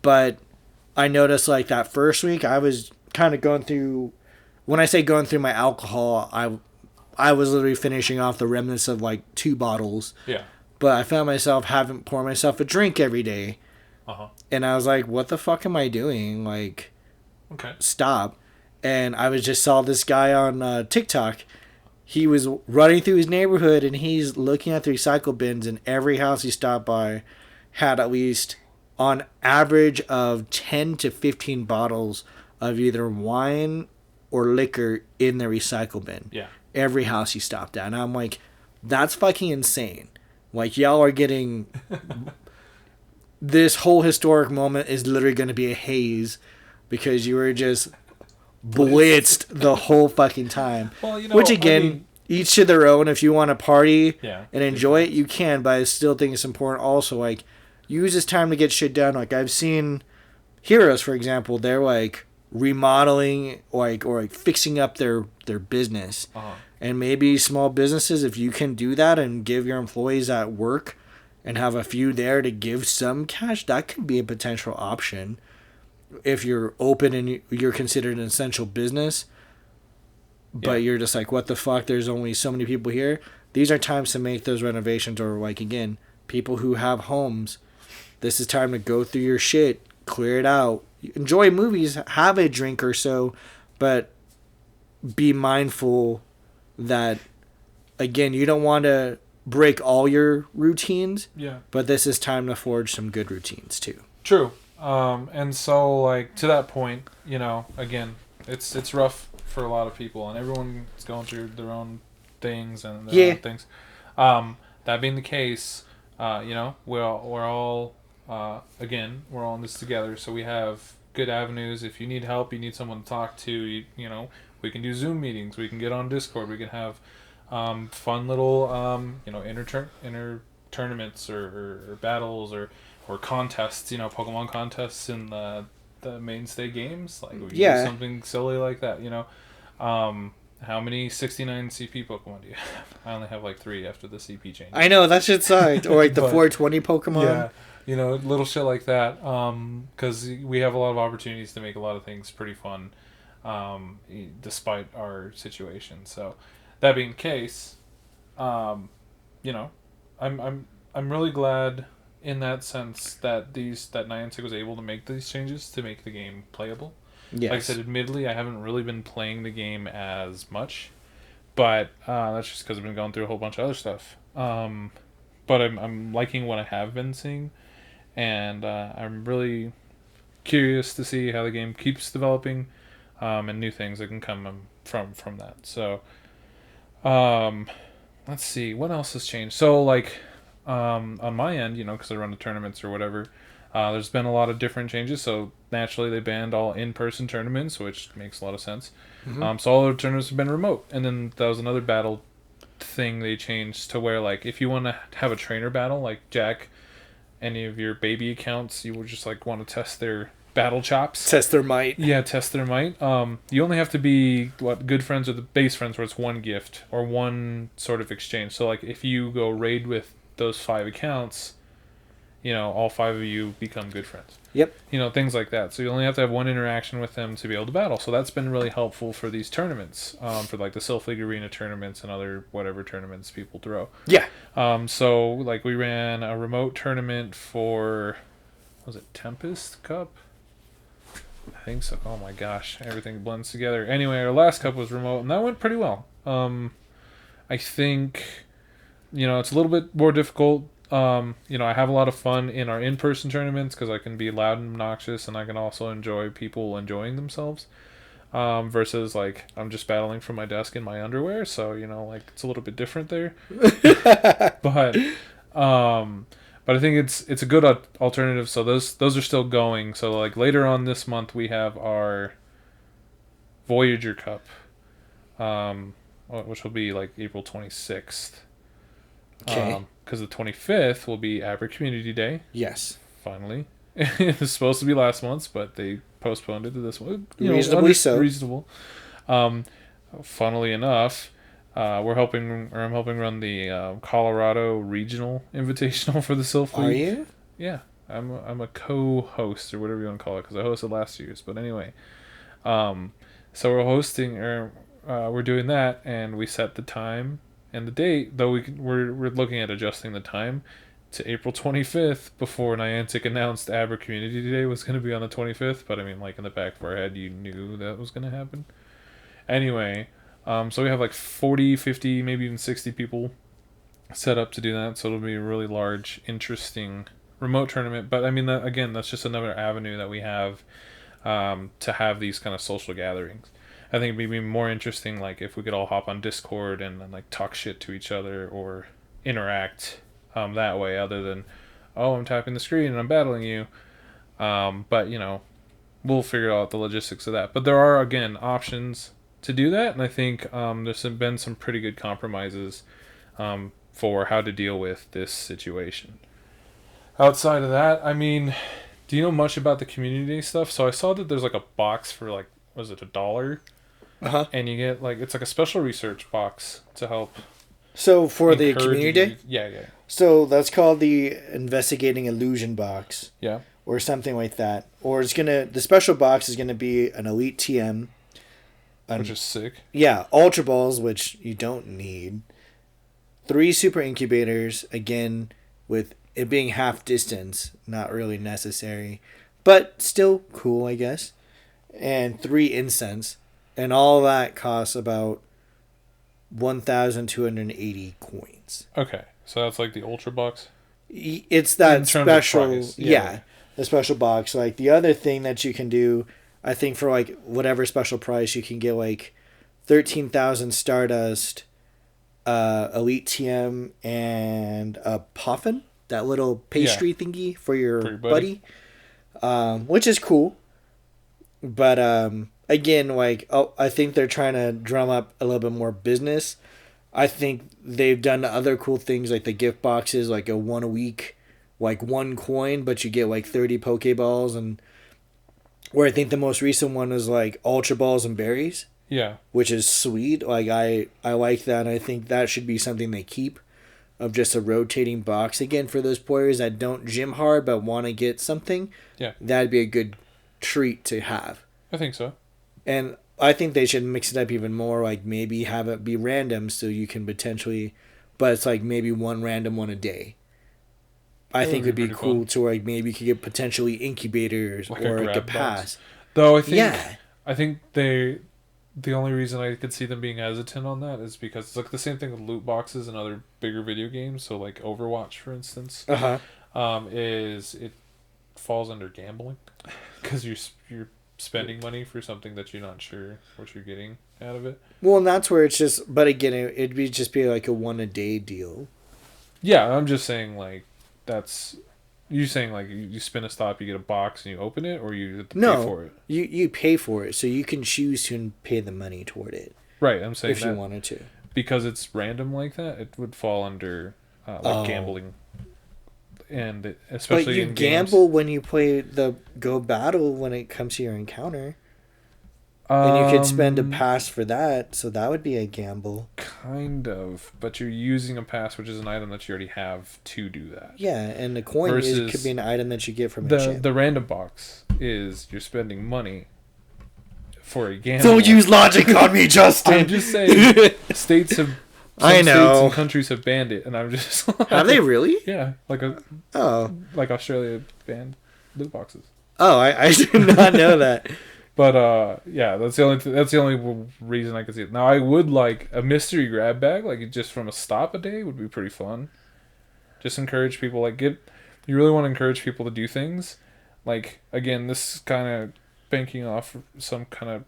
Speaker 2: but I noticed like that first week I was kind of going through. When I say going through my alcohol, I was literally finishing off the remnants of like 2 bottles.
Speaker 1: Yeah.
Speaker 2: But I found myself having pour myself a drink every day. And I was like, what the fuck am I doing? Like, stop. And I just saw this guy on TikTok. He was running through his neighborhood, and he's looking at the recycle bins, and every house he stopped by had at least, on average, of 10 to 15 bottles of either wine or liquor in the recycle bin.
Speaker 1: Yeah.
Speaker 2: Every house he stopped at. And I'm like, that's fucking insane. Like, y'all are getting... This whole historic moment is literally going to be a haze because you were just blitzed the whole fucking time.
Speaker 1: Well, you know,
Speaker 2: Which, again, each to their own. If you want to party and enjoy it, you can. But I still think it's important also, like, use this time to get shit done. Like, I've seen Heroes, for example, they're, like, remodeling or fixing up their business.
Speaker 1: Uh-huh.
Speaker 2: And maybe small businesses, if you can do that and give your employees at work and have a few there to give some cash, that could be a potential option if you're open and you're considered an essential business. But you're just like, what the fuck, there's only so many people here. These are times to make those renovations. Or, like, again, people who have homes, this is time to go through your shit, clear it out, enjoy movies, have a drink or so, but be mindful that, again, you don't want to break all your routines, but this is time to forge some good routines too.
Speaker 1: True. And so, like, to that point, you know, again, it's rough for a lot of people, and everyone's going through their own things and their own things. That being the case, you know, we're all again, we're all in this together, so we have good avenues. If you need help, you need someone to talk to, you know, we can do Zoom meetings, we can get on Discord, we can have fun little you know, inter tournaments or battles or contests, you know, Pokemon contests in the mainstay games. Like, we can do something silly like that, you know. How many 69 CP Pokemon do you have? I only have like 3 after the CP change. I
Speaker 2: know, that shit sucked. Or like the 420 Pokemon.
Speaker 1: Yeah, you know, little shit like that. Because we have a lot of opportunities to make a lot of things pretty fun, despite our situation. So, that being the case, you know, I'm really glad in that sense that Niantic was able to make these changes to make the game playable. Yes. Like I said, admittedly, I haven't really been playing the game as much, but that's just because I've been going through a whole bunch of other stuff. But I'm liking what I have been seeing, and I'm really curious to see how the game keeps developing, and new things that can come from that. So, let's see, what else has changed. So, like, on my end, you know, because I run the tournaments or whatever, there's been a lot of different changes. So naturally, they banned all in-person tournaments, which makes a lot of sense. Mm-hmm. So all their tournaments have been remote. And then that was another battle thing they changed to where, like, if you want to have a trainer battle, like Jack, any of your baby accounts, you would just, like, want to test their battle chops.
Speaker 2: Test their might.
Speaker 1: Yeah, test their might. You only have to be, good friends or the base friends, where it's one gift or one sort of exchange. So, like, if you go raid with those 5 accounts, you know, all 5 of you become good friends.
Speaker 2: Yep.
Speaker 1: You know, things like that. So you only have to have one interaction with them to be able to battle. So that's been really helpful for these tournaments, for like the Sylph League Arena tournaments and other whatever tournaments people throw.
Speaker 2: Yeah.
Speaker 1: So like we ran a remote tournament for, was it Tempest Cup? I think so. Oh my gosh, everything blends together. Anyway, our last cup was remote, and that went pretty well. I think, you know, it's a little bit more difficult. You know, I have a lot of fun in our in-person tournaments because I can be loud and obnoxious, and I can also enjoy people enjoying themselves. Versus, like, I'm just battling from my desk in my underwear, so, you know, like, it's a little bit different there. But I think it's a good alternative. So those are still going. So, like, later on this month we have our Voyager Cup, which will be like April 26th. Okay. Because the 25th will be Abra Community Day.
Speaker 2: Yes.
Speaker 1: Finally. It was supposed to be last month, but they postponed it to this one.
Speaker 2: Reasonably so.
Speaker 1: Reasonable. Funnily enough, I'm helping run the Colorado Regional Invitational for the Sylph League.
Speaker 2: Are you?
Speaker 1: Yeah. I'm a co-host, or whatever you want to call it, because I hosted last year's. But anyway, so we're hosting, or we're doing that, and we set the time and the date, though we're looking at adjusting the time to April 25th before Niantic announced Abra Community Day was going to be on the 25th. But I mean, like, in the back of our head, you knew that was going to happen. Anyway, so we have like 40, 50, maybe even 60 people set up to do that. So it'll be a really large, interesting remote tournament. But I mean, that's just another avenue that we have to have these kind of social gatherings. I think it'd be more interesting, like, if we could all hop on Discord and like talk shit to each other or interact that way, other than, oh, I'm tapping the screen and I'm battling you. But we'll figure out the logistics of that. But there are, again, options to do that, and I think there's been some pretty good compromises for how to deal with this situation. Outside of that, I mean, do you know much about the community stuff? So I saw that there's like a box for like, was it $1?
Speaker 2: Uh-huh.
Speaker 1: And you get like, it's like a special research box to help.
Speaker 2: So for the community?
Speaker 1: Yeah.
Speaker 2: So that's called the Investigating Illusion box.
Speaker 1: Yeah.
Speaker 2: Or something like that. Or the special box is gonna be an Elite TM.
Speaker 1: Which is sick.
Speaker 2: Yeah, Ultra Balls, which you don't need. 3 Super Incubators, again, with it being half distance, not really necessary. But still cool, I guess. And 3 Incense. And all that costs about 1,280 coins.
Speaker 1: Okay, so that's like the Ultra Box?
Speaker 2: It's that special... Yeah, the special box. Like, the other thing that you can do, I think for, like, whatever special price, you can get, like, 13,000 Stardust, Elite TM, and a Puffin, that little pastry thingy for your buddy. Which is cool. But, again, like, I think they're trying to drum up a little bit more business. I think they've done other cool things, like the gift boxes, like a 1 a week, like 1 coin, but you get like 30 Pokeballs, and where I think the most recent one was like Ultra Balls and Berries.
Speaker 1: Yeah.
Speaker 2: Which is sweet. Like, I like that, and I think that should be something they keep, of just a rotating box. Again, for those players that don't gym hard but want to get something, that'd be a good treat to have.
Speaker 1: I think so.
Speaker 2: And I think they should mix it up even more, like maybe have it be random so you can potentially, but it's like maybe 1 random one a day. I think would be cool to where like maybe you could get potentially incubators like or like a pass.
Speaker 1: Box. Though I think the only reason I could see them being hesitant on that is because it's like the same thing with loot boxes and other bigger video games. So like Overwatch, for instance, is it falls under gambling because you're spending money for something that you're not sure what you're getting out of it.
Speaker 2: Well, and that's where it's just, but again, it'd be just be like a 1 a day deal.
Speaker 1: Yeah, I'm just saying like that's. You saying like you spin a stop, you get a box, and you open it, or you have to pay for it?
Speaker 2: You pay for it, so you can choose to pay the money toward it.
Speaker 1: Right, I'm saying
Speaker 2: if you wanted to,
Speaker 1: because it's random like that, it would fall under gambling, and especially. But
Speaker 2: you
Speaker 1: in
Speaker 2: gamble
Speaker 1: games.
Speaker 2: When you play the Go Battle when it comes to your encounter. And you could spend a pass for that, so that would be a gamble.
Speaker 1: Kind of, but you're using a pass, which is an item that you already have to do that.
Speaker 2: Yeah, and the coin could be an item that you get from a champ.
Speaker 1: The random box is you're spending money for a gamble.
Speaker 2: Don't use logic on me, Justin!
Speaker 1: I'm just saying, states and countries have banned it, and I'm just like,
Speaker 2: have they really?
Speaker 1: Yeah, like Australia banned loot boxes.
Speaker 2: Oh, I did not know that.
Speaker 1: But that's the only reason I could see it. Now I would like a mystery grab bag, like just from a stop a day would be pretty fun. Just encourage people, you really want to encourage people to do things. Like, again, this is kind of banking off some kind of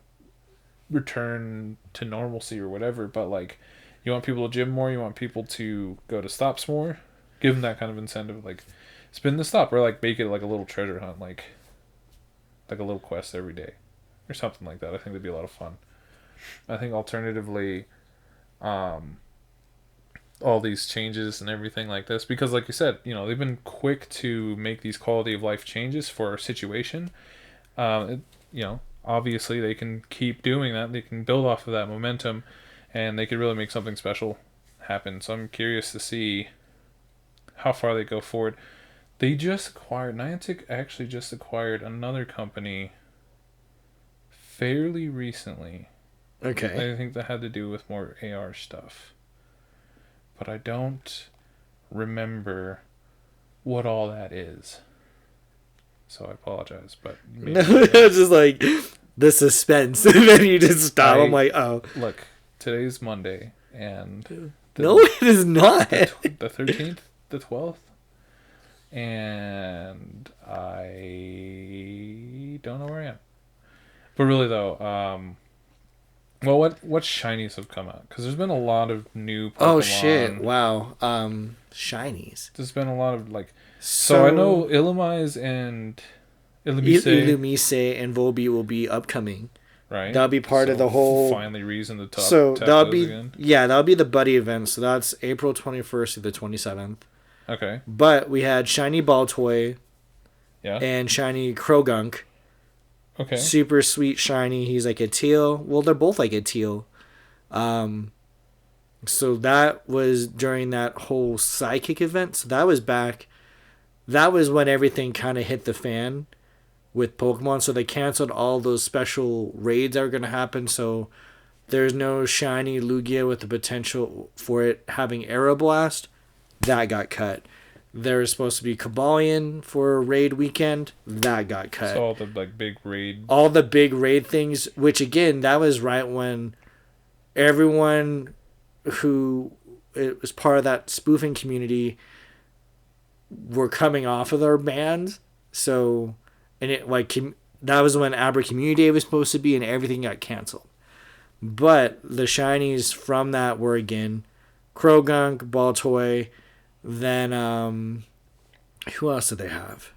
Speaker 1: return to normalcy or whatever, but like you want people to gym more, you want people to go to stops more, give them that kind of incentive, like spin the stop, or like make it like a little treasure hunt, like a little quest every day. Or something like that. I think that'd be a lot of fun. I think alternatively, all these changes and everything like this, because like you said, they've been quick to make these quality of life changes for our situation. Obviously they can keep doing that. They can build off of that momentum, and they could really make something special happen. So I'm curious to see how far they go forward. Niantic actually just acquired another company fairly recently.
Speaker 2: Okay.
Speaker 1: I think that had to do with more AR stuff. But I don't remember what all that is. So I apologize, but
Speaker 2: no, it's just like the suspense. And then you just stop. I'm like, oh.
Speaker 1: Look, today's Monday, and
Speaker 2: no, it is not.
Speaker 1: The 13th, the 12th, and I don't know where I am. But really, though, Well, what shinies have come out? Because there's been a lot of new Pokemon.
Speaker 2: Oh shit! Wow. Shinies.
Speaker 1: There's been a lot of like. So I know Illumise and
Speaker 2: Illumise and Volbeat will be upcoming.
Speaker 1: Right.
Speaker 2: That'll be part of the whole.
Speaker 1: Finally, reason to talk.
Speaker 2: So that'll be
Speaker 1: again.
Speaker 2: that'll be the buddy event. So that's April 21st to the 27th.
Speaker 1: Okay.
Speaker 2: But we had shiny Baltoy.
Speaker 1: Yeah.
Speaker 2: And shiny Krogunk.
Speaker 1: Okay.
Speaker 2: Super sweet shiny. He's like a teal. Well, they're both like a teal. So that was during that whole Psychic event. So that was back. That was when everything kind of hit the fan with Pokemon. So they canceled all those special raids that were going to happen. So there's no shiny Lugia with the potential for it having Aeroblast. That got cut. There was supposed to be Kabalion for a raid weekend. That got cut.
Speaker 1: So all the like big raid.
Speaker 2: All the big raid things, which again, that was right when everyone who it was part of that spoofing community were coming off of their bans. So, and it like that was when Abra Community was supposed to be, and everything got canceled. But the shinies from that were again Krogunk, Baltoy. Then, who else did they have?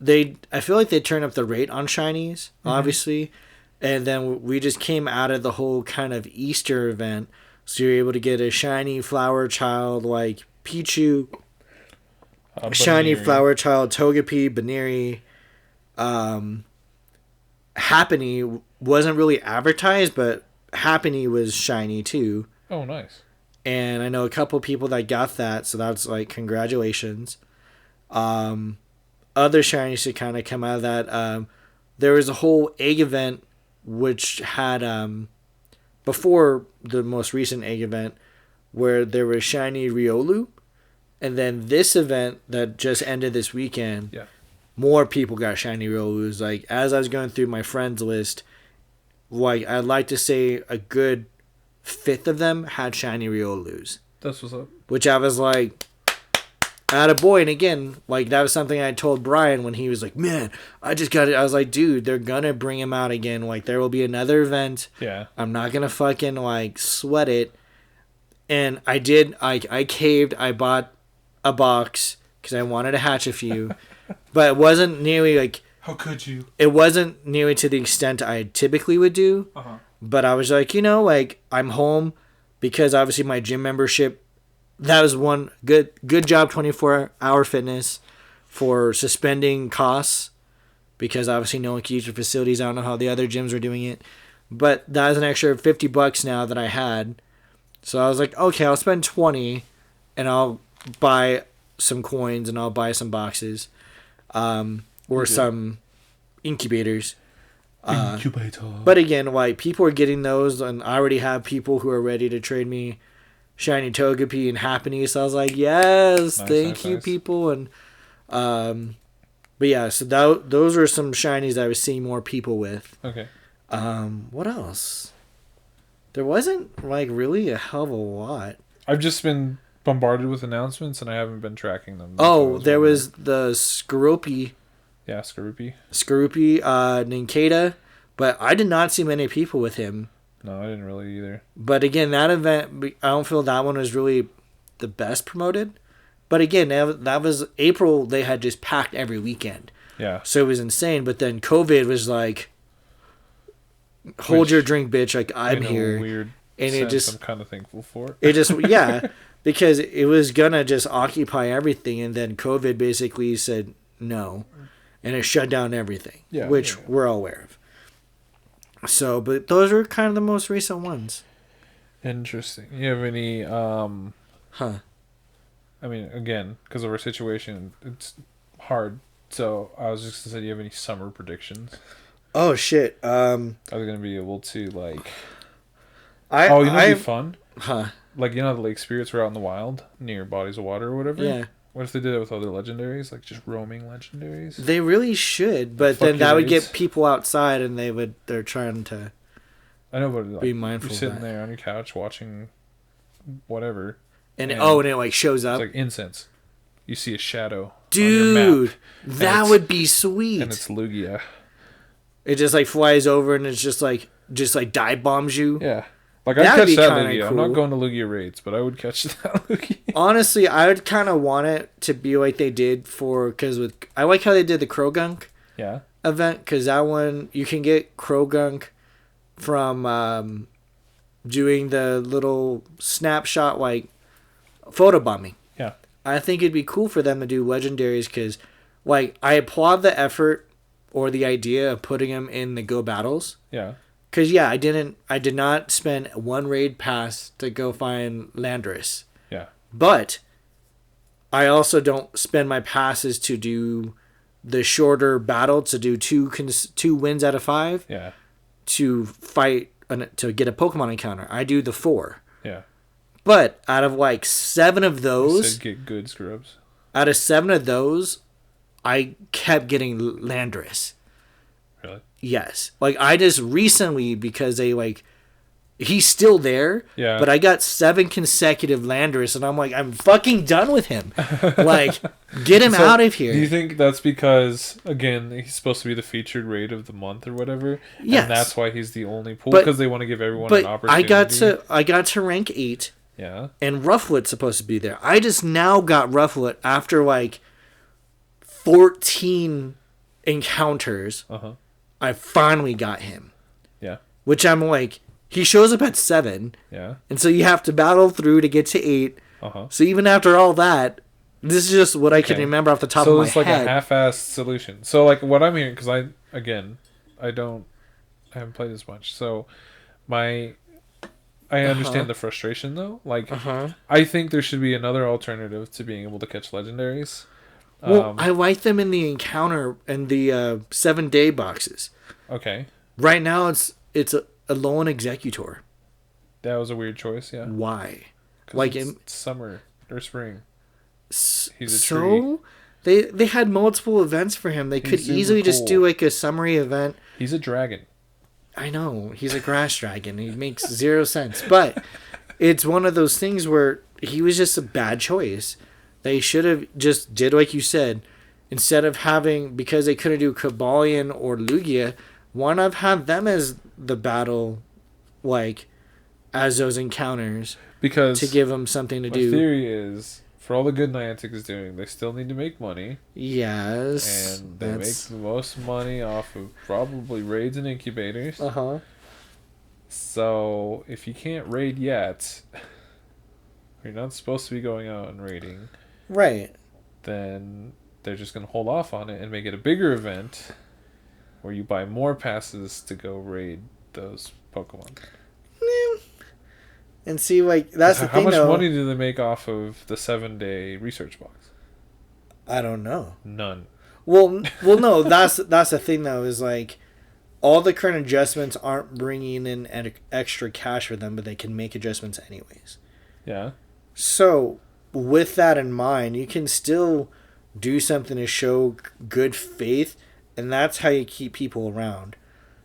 Speaker 2: I feel like they turned up the rate on shinies, obviously. And then we just came out of the whole kind of Easter event. So you're able to get a shiny flower child like Pichu, shiny flower child Togepi, Baneri. Happiny wasn't really advertised, but Happiny was shiny too.
Speaker 1: Oh, nice.
Speaker 2: And I know a couple people that got that, so that's like congratulations. Other shinies to kind of come out of that. There was a whole egg event which had before the most recent egg event where there was shiny Riolu, and then this event that just ended this weekend.
Speaker 1: Yeah.
Speaker 2: More people got shiny Riolus. Like as I was going through my friends list, like I'd like to say a good fifth of them had shiny Riolus.
Speaker 1: That's what's up.
Speaker 2: Which I was like, attaboy. And again, like that was something I told Brian when he was like, man, I just got it. I was like, dude, they're gonna bring him out again. Like there will be another event.
Speaker 1: Yeah. I'm
Speaker 2: not gonna fucking like sweat it. And I did. I caved. I bought a box because I wanted to hatch a few, but it wasn't nearly like.
Speaker 1: How could you?
Speaker 2: It wasn't nearly to the extent I typically would do. But I was like, like I'm home because obviously my gym membership, that was one good job 24-hour fitness for suspending costs because obviously no one can use your facilities. I don't know how the other gyms are doing it, but that was an extra $50 now that I had. So I was like, okay, I'll spend 20 and I'll buy some coins and I'll buy some boxes, or some incubators. But again, like people are getting those, and I already have people who are ready to trade me shiny Togepi and Happiny. So I was like, yes, thank you, people. And but yeah, so those are some shinies I was seeing more people with.
Speaker 1: Okay.
Speaker 2: What else? There wasn't like really a hell of a lot.
Speaker 1: I've just been bombarded with announcements, and I haven't been tracking them.
Speaker 2: Oh, there was the Skorupi.
Speaker 1: Yeah, Skorupi,
Speaker 2: Nincada, but I did not see many people with him.
Speaker 1: No, I didn't really either.
Speaker 2: But again, that event, I don't feel that one was really the best promoted. But again, that was April, they had just packed every weekend.
Speaker 1: Yeah.
Speaker 2: So it was insane, but then COVID was like, hold your drink, bitch, like I'm here.
Speaker 1: Weird
Speaker 2: and
Speaker 1: sense,
Speaker 2: it just,
Speaker 1: I'm kind of thankful for it.
Speaker 2: It just, yeah, because it was gonna just occupy everything, and then COVID basically said no. And it shut down everything, which we're all aware of. So, but those are kind of the most recent ones.
Speaker 1: Interesting. You have any, I mean, again, because of our situation, it's hard. So, I was just going to say, do you have any summer predictions?
Speaker 2: Oh, shit.
Speaker 1: Are they going to be able to, like...
Speaker 2: you know
Speaker 1: what'd be fun?
Speaker 2: Huh.
Speaker 1: Like, you know the lake spirits were out in the wild, near bodies of water or whatever?
Speaker 2: Yeah.
Speaker 1: What if they did it with other legendaries, like just roaming legendaries?
Speaker 2: They really should, but then that would get people outside, and they're trying to.
Speaker 1: I know, but like,
Speaker 2: be mindful.
Speaker 1: You're sitting there on your couch watching, whatever,
Speaker 2: and it like shows up.
Speaker 1: It's like incense. You see a shadow.
Speaker 2: Dude,
Speaker 1: on your map,
Speaker 2: that would be sweet.
Speaker 1: And it's Lugia.
Speaker 2: It just like flies over and it's just like dive bombs you.
Speaker 1: Yeah. Like, I'd
Speaker 2: That'd
Speaker 1: catch
Speaker 2: be
Speaker 1: that
Speaker 2: kinda
Speaker 1: Lugia. I'm
Speaker 2: cool.
Speaker 1: not going to Lugia raids, but I would catch that Lugia.
Speaker 2: Honestly, I would kind of want it to be like they did I like how they did the Krogunk
Speaker 1: Yeah.
Speaker 2: event, because that one, you can get Krogunk from doing the little snapshot, like, photobombing.
Speaker 1: Yeah.
Speaker 2: I think it'd be cool for them to do legendaries, because, like, I applaud the effort or the idea of putting them in the Go battles.
Speaker 1: Yeah.
Speaker 2: Because, yeah, I did not spend one raid pass to go find Landorus.
Speaker 1: Yeah.
Speaker 2: But I also don't spend my passes to do the shorter battle, to do two wins out of 5.
Speaker 1: Yeah.
Speaker 2: To fight, to get a Pokemon encounter. I do the 4.
Speaker 1: Yeah.
Speaker 2: But out of like 7 of
Speaker 1: You
Speaker 2: those,
Speaker 1: said get good scrubs.
Speaker 2: out of 7 of those, I kept getting Landorus.
Speaker 1: Really?
Speaker 2: Yes. Like, I just recently, because they, like, he's still there,
Speaker 1: Yeah.
Speaker 2: but I got 7 consecutive Landorus, and I'm like, I'm fucking done with him. Like, get him out of here.
Speaker 1: Do you think that's because, again, he's supposed to be the featured raid of the month or whatever?
Speaker 2: Yes.
Speaker 1: And that's why he's the only pool?
Speaker 2: But-
Speaker 1: Because they want to give everyone
Speaker 2: But
Speaker 1: an opportunity?
Speaker 2: I got to rank 8,
Speaker 1: Yeah.
Speaker 2: and Rufflet's supposed to be there. I just now got Rufflet after, like, 14 encounters.
Speaker 1: Uh-huh.
Speaker 2: I finally got him.
Speaker 1: Yeah.
Speaker 2: Which I'm like, he shows up at 7,
Speaker 1: Yeah.
Speaker 2: and so you have to battle through to get to 8.
Speaker 1: Uh-huh.
Speaker 2: So even after all that, this is just what I can
Speaker 1: Okay.
Speaker 2: remember off the top
Speaker 1: So
Speaker 2: of my
Speaker 1: it's like
Speaker 2: head.
Speaker 1: a half-assed solution. So, like, what I'm hearing, because I haven't played as much. So, I understand the frustration, though. Like, I think there should be another alternative to being able to catch legendaries.
Speaker 2: Well, I like them in the encounter and the 7-day boxes.
Speaker 1: Okay.
Speaker 2: Right now, it's a lone executor.
Speaker 1: That was a weird choice, yeah.
Speaker 2: Why?
Speaker 1: 'Cause
Speaker 2: Like
Speaker 1: it's summer or spring. He's a
Speaker 2: so they had multiple events for him. They could
Speaker 1: super
Speaker 2: easily just
Speaker 1: cool.
Speaker 2: do like a summary event.
Speaker 1: He's a dragon.
Speaker 2: I know he's a grass dragon. He makes 0 sense, but it's one of those things where he was just a bad choice. They should have just did like you said, instead of having, because they couldn't do Kabalion or Lugia, why not have them as the battle, like as those encounters,
Speaker 1: Because
Speaker 2: to give them something to
Speaker 1: my
Speaker 2: do.
Speaker 1: theory is, for all the good Niantic is doing, they still need to make money.
Speaker 2: Yes,
Speaker 1: And they make the most money off of probably raids and incubators.
Speaker 2: Uh-huh.
Speaker 1: So, if you can't raid yet, you're not supposed to be going out and raiding,
Speaker 2: Right.
Speaker 1: then they're just going to hold off on it and make it a bigger event where you buy more passes to go raid those Pokemon.
Speaker 2: And see, like, that's the
Speaker 1: How
Speaker 2: thing,
Speaker 1: much
Speaker 2: though.
Speaker 1: money do they make off of the 7-day research box?
Speaker 2: I don't know.
Speaker 1: None.
Speaker 2: Well, no. That's the thing, though, is like all the current adjustments aren't bringing in extra cash for them, but they can make adjustments anyways.
Speaker 1: Yeah.
Speaker 2: So, with that in mind, you can still do something to show good faith, and that's how you keep people around.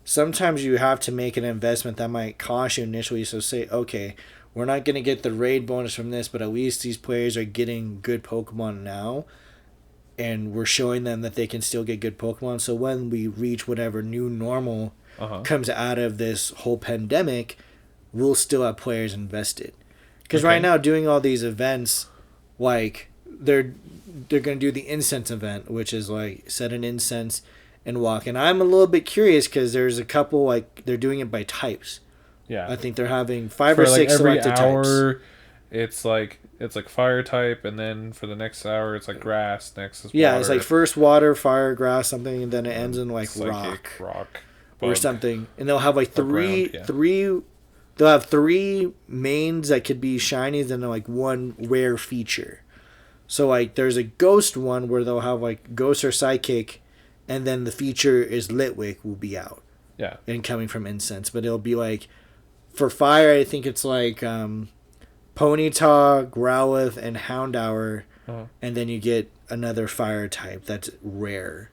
Speaker 2: Sometimes you have to make an investment that might cost you initially, so say, okay, we're not going to get the raid bonus from this, but at least these players are getting good Pokemon now, and we're showing them that they can still get good Pokemon, so when we reach whatever new normal comes out of this whole pandemic, we'll still have players invested. Because right now, doing all these events, like, they're going to do the incense event, which is like set an incense and walk. And I'm a little bit curious because there's a couple, like, they're doing it by types.
Speaker 1: Yeah.
Speaker 2: I think they're having 5
Speaker 1: for
Speaker 2: or
Speaker 1: like
Speaker 2: 6
Speaker 1: every
Speaker 2: selected
Speaker 1: hour,
Speaker 2: types.
Speaker 1: it's like fire type, and then for the next hour, it's like grass. Next is
Speaker 2: Yeah,
Speaker 1: water.
Speaker 2: it's like first water, fire, grass, something, and then it ends in like
Speaker 1: Psychic,
Speaker 2: rock
Speaker 1: bug.
Speaker 2: or something. And they'll have like
Speaker 1: ground, yeah.
Speaker 2: they'll have 3 mains that could be shinies and then like 1 rare feature. So like there's a ghost one where they'll have like ghost or psychic, and then the feature is Litwick will be out.
Speaker 1: Yeah.
Speaker 2: And coming from incense, but it'll be like for fire, I think it's like Ponyta, Growlithe, and Houndour, and then you get another fire type that's rare,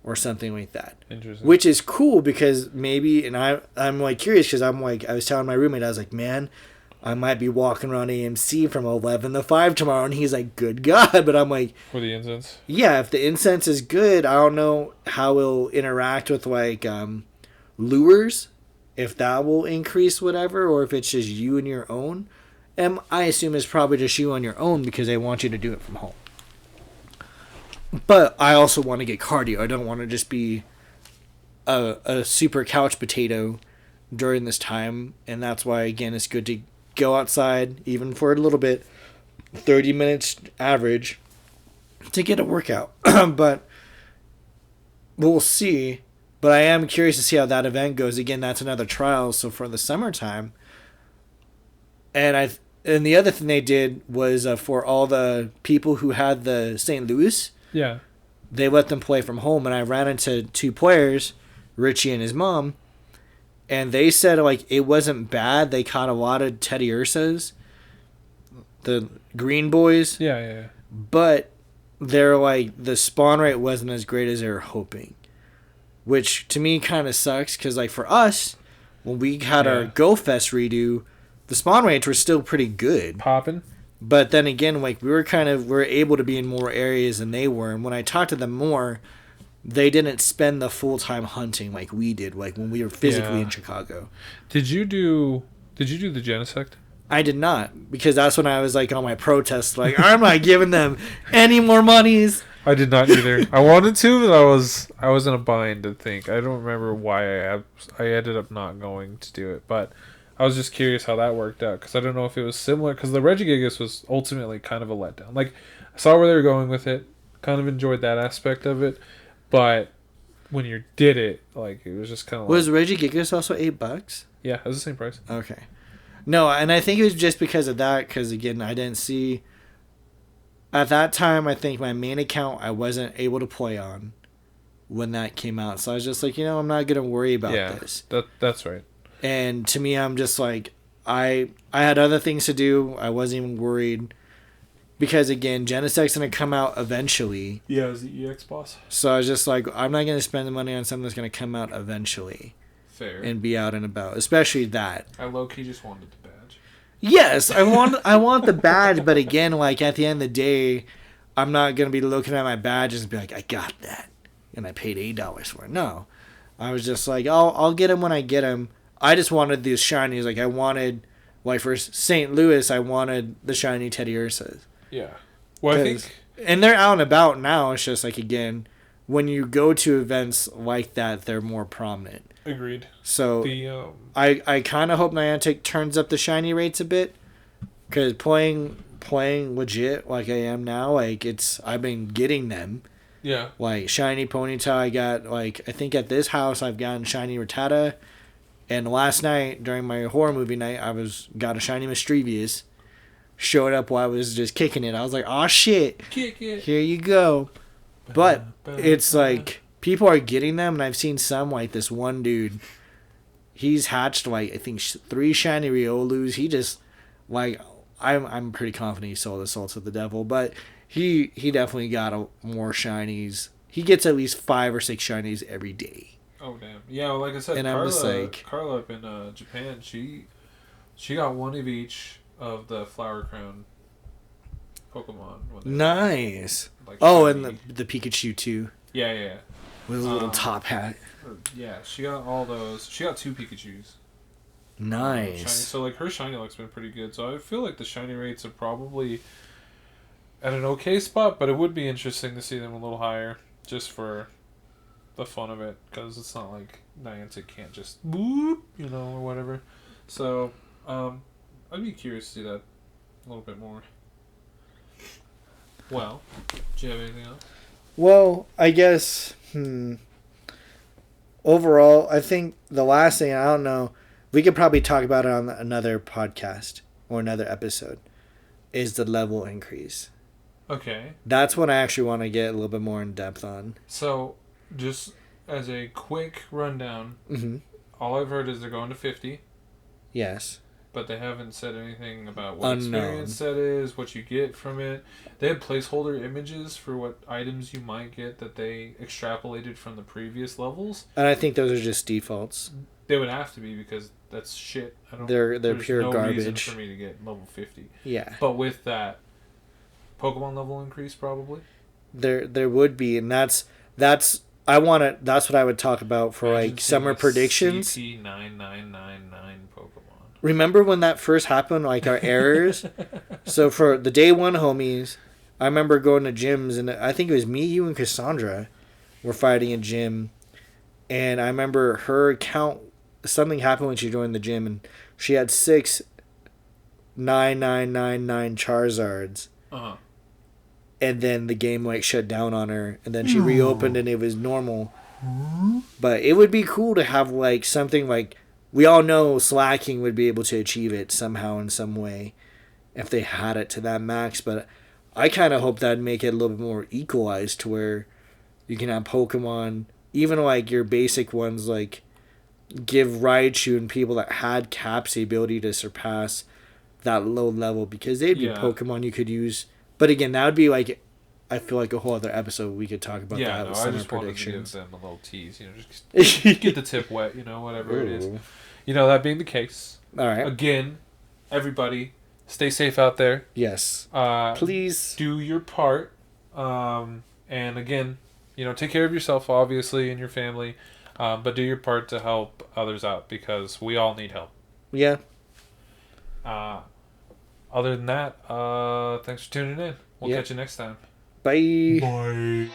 Speaker 2: or something like that.
Speaker 1: Interesting.
Speaker 2: Which is cool because maybe, and I'm like curious because I'm like, I was telling my roommate, I was like, man, I might be walking around AMC from 11 to 5 tomorrow. And he's like, good God. But I'm like...
Speaker 1: For the incense?
Speaker 2: Yeah, if the incense is good, I don't know how it'll interact with, like, lures. If that will increase whatever, or if it's just you and your own. And I assume it's probably just you on your own because they want you to do it from home. But I also want to get cardio. I don't want to just be a super couch potato during this time. And that's why, again, it's good to go outside, even for a little bit, 30 minutes average, to get a workout. But we'll see. But I am curious to see how that event goes. Again, that's another trial. So for the summertime. And the other thing they did was for all the people who had the St. Louis.
Speaker 1: Yeah.
Speaker 2: They let them play from home. And I ran into 2 players, Richie and his mom. And they said, like, it wasn't bad. They caught a lot of Teddy Ursas. The green boys.
Speaker 1: Yeah.
Speaker 2: But they're like, the spawn rate wasn't as great as they were hoping. Which, to me, kind of sucks. Because, like, for us, when we had our Go Fest redo, the spawn rates were still pretty good.
Speaker 1: Popping.
Speaker 2: But then again, like, we were able to be in more areas than they were. And when I talked to them more, they didn't spend the full-time hunting like we did, like when we were physically in Chicago.
Speaker 1: Did you do the Genesect?
Speaker 2: I did not, because that's when I was, like, on my protest, like, I'm not giving them any more monies.
Speaker 1: I did not either. I wanted to, but I was in a bind to think. I don't remember why I ended up not going to do it, but I was just curious how that worked out, because I don't know if it was similar, because the Regigigas was ultimately kind of a letdown. Like, I saw where they were going with it, kind of enjoyed that aspect of it, but when you did it, like, it was just kind of
Speaker 2: Was Regigigas also $8?
Speaker 1: Yeah, it was the same price.
Speaker 2: Okay. No, and I think it was just because of that, because, again, I didn't see... At that time, I think my main account I wasn't able to play on when that came out. So I was just like, I'm not going to worry about this.
Speaker 1: That's right.
Speaker 2: And to me, I'm just like, I had other things to do. I wasn't even worried. Because, again, Genesect's going to come out eventually.
Speaker 1: Yeah, it was the EX boss.
Speaker 2: So I was just like, I'm not going to spend the money on something that's going to come out eventually.
Speaker 1: Fair.
Speaker 2: And be out and about. Especially that.
Speaker 1: I low-key just wanted the badge.
Speaker 2: Yes, I want the badge. But again, like, at the end of the day, I'm not going to be looking at my badges and be like, I got that. And I paid $8 for it. No. I was just like, I'll get them when I get them. I just wanted these shinies. Like, I wanted, like, for St. Louis, I wanted the shiny Teddy Ursas.
Speaker 1: Yeah. Well, I think...
Speaker 2: And they're out and about now. It's just, like, again, when you go to events like that, they're more prominent.
Speaker 1: Agreed.
Speaker 2: So, I kind of hope Niantic turns up the shiny rates a bit. Because playing legit like I am now, like, I've been getting them.
Speaker 1: Yeah.
Speaker 2: Like, shiny Ponyta, I got, like, I think at this house, I've gotten shiny Rattata. And last night, during my horror movie night, got a shiny Mischievous. Showed up while I was just kicking it. I was like, oh shit.
Speaker 1: Kick it.
Speaker 2: Here you go. But it's like, people are getting them, and I've seen some, like this one dude. He's hatched, like, I think 3 shiny Riolus. He just, like, I'm pretty confident he sold the Salts of the Devil, but he definitely got more shinies. He gets at least 5 or 6 shinies every day.
Speaker 1: Oh damn! Yeah, well, like I said,
Speaker 2: and
Speaker 1: Carla,
Speaker 2: I'm just like,
Speaker 1: Carla up in Japan, she got one of each of the Flower Crown Pokemon.
Speaker 2: Nice.
Speaker 1: Like,
Speaker 2: and the Pikachu too.
Speaker 1: Yeah.
Speaker 2: With a little top hat.
Speaker 1: Yeah, she got all those. She got 2 Pikachus.
Speaker 2: Nice.
Speaker 1: Shiny. So, like, her shiny luck's been pretty good. So I feel like the shiny rates are probably at an okay spot, but it would be interesting to see them a little higher, just for the fun of it, because it's not like Niantic can't just boop, or whatever. So, I'd be curious to see that a little bit more. Well, do you have anything else?
Speaker 2: Well, I guess, overall, I think the last thing, I don't know, we could probably talk about it on another podcast or another episode, is the level increase.
Speaker 1: Okay.
Speaker 2: That's what I actually want to get a little bit more in depth on.
Speaker 1: So, just as a quick rundown, all I've heard is they're going to 50.
Speaker 2: Yes.
Speaker 1: But they haven't said anything about what experience that is, what you get from it. They had placeholder images for what items you might get that they extrapolated from the previous levels.
Speaker 2: And I think those are just defaults.
Speaker 1: They would have to be because that's shit.
Speaker 2: They're
Speaker 1: There's
Speaker 2: pure
Speaker 1: no
Speaker 2: garbage.
Speaker 1: reason for me to get level 50.
Speaker 2: Yeah.
Speaker 1: But with that, Pokemon level increase probably.
Speaker 2: There would be, and that's I want to. That's what I would talk about for
Speaker 1: Imagine
Speaker 2: like
Speaker 1: seeing
Speaker 2: summer
Speaker 1: a
Speaker 2: predictions.
Speaker 1: CP9999 Pokemon.
Speaker 2: Remember when that first happened, like our errors? So for the day one homies, I remember going to gyms, and I think it was me, you, and Cassandra were fighting a gym, and I remember her account. Something happened when she joined the gym, and she had 6 9999 Charizards.
Speaker 1: Uh-huh.
Speaker 2: And then the game like shut down on her, and then she reopened and it was normal. But it would be cool to have like something like, we all know Slacking would be able to achieve it somehow in some way if they had it to that max. But I kind of hope that'd make it a little bit more equalized to where you can have Pokemon, even like your basic ones, like give Raichu and people that had caps the ability to surpass that low level, because they'd be Pokemon you could use. But again, that would be like, I feel like a whole other episode we could talk about that.
Speaker 1: No,
Speaker 2: with
Speaker 1: I just
Speaker 2: predictions.
Speaker 1: wanted to give them a little tease, just get the tip wet, whatever it is. That being the case.
Speaker 2: All right.
Speaker 1: Again, everybody, stay safe out there.
Speaker 2: Yes. Please
Speaker 1: do your part. And again, take care of yourself, obviously, and your family. But do your part to help others out, because we all need help.
Speaker 2: Yeah.
Speaker 1: Other than that, thanks for tuning in. We'll catch you next time.
Speaker 2: Bye.
Speaker 1: Bye.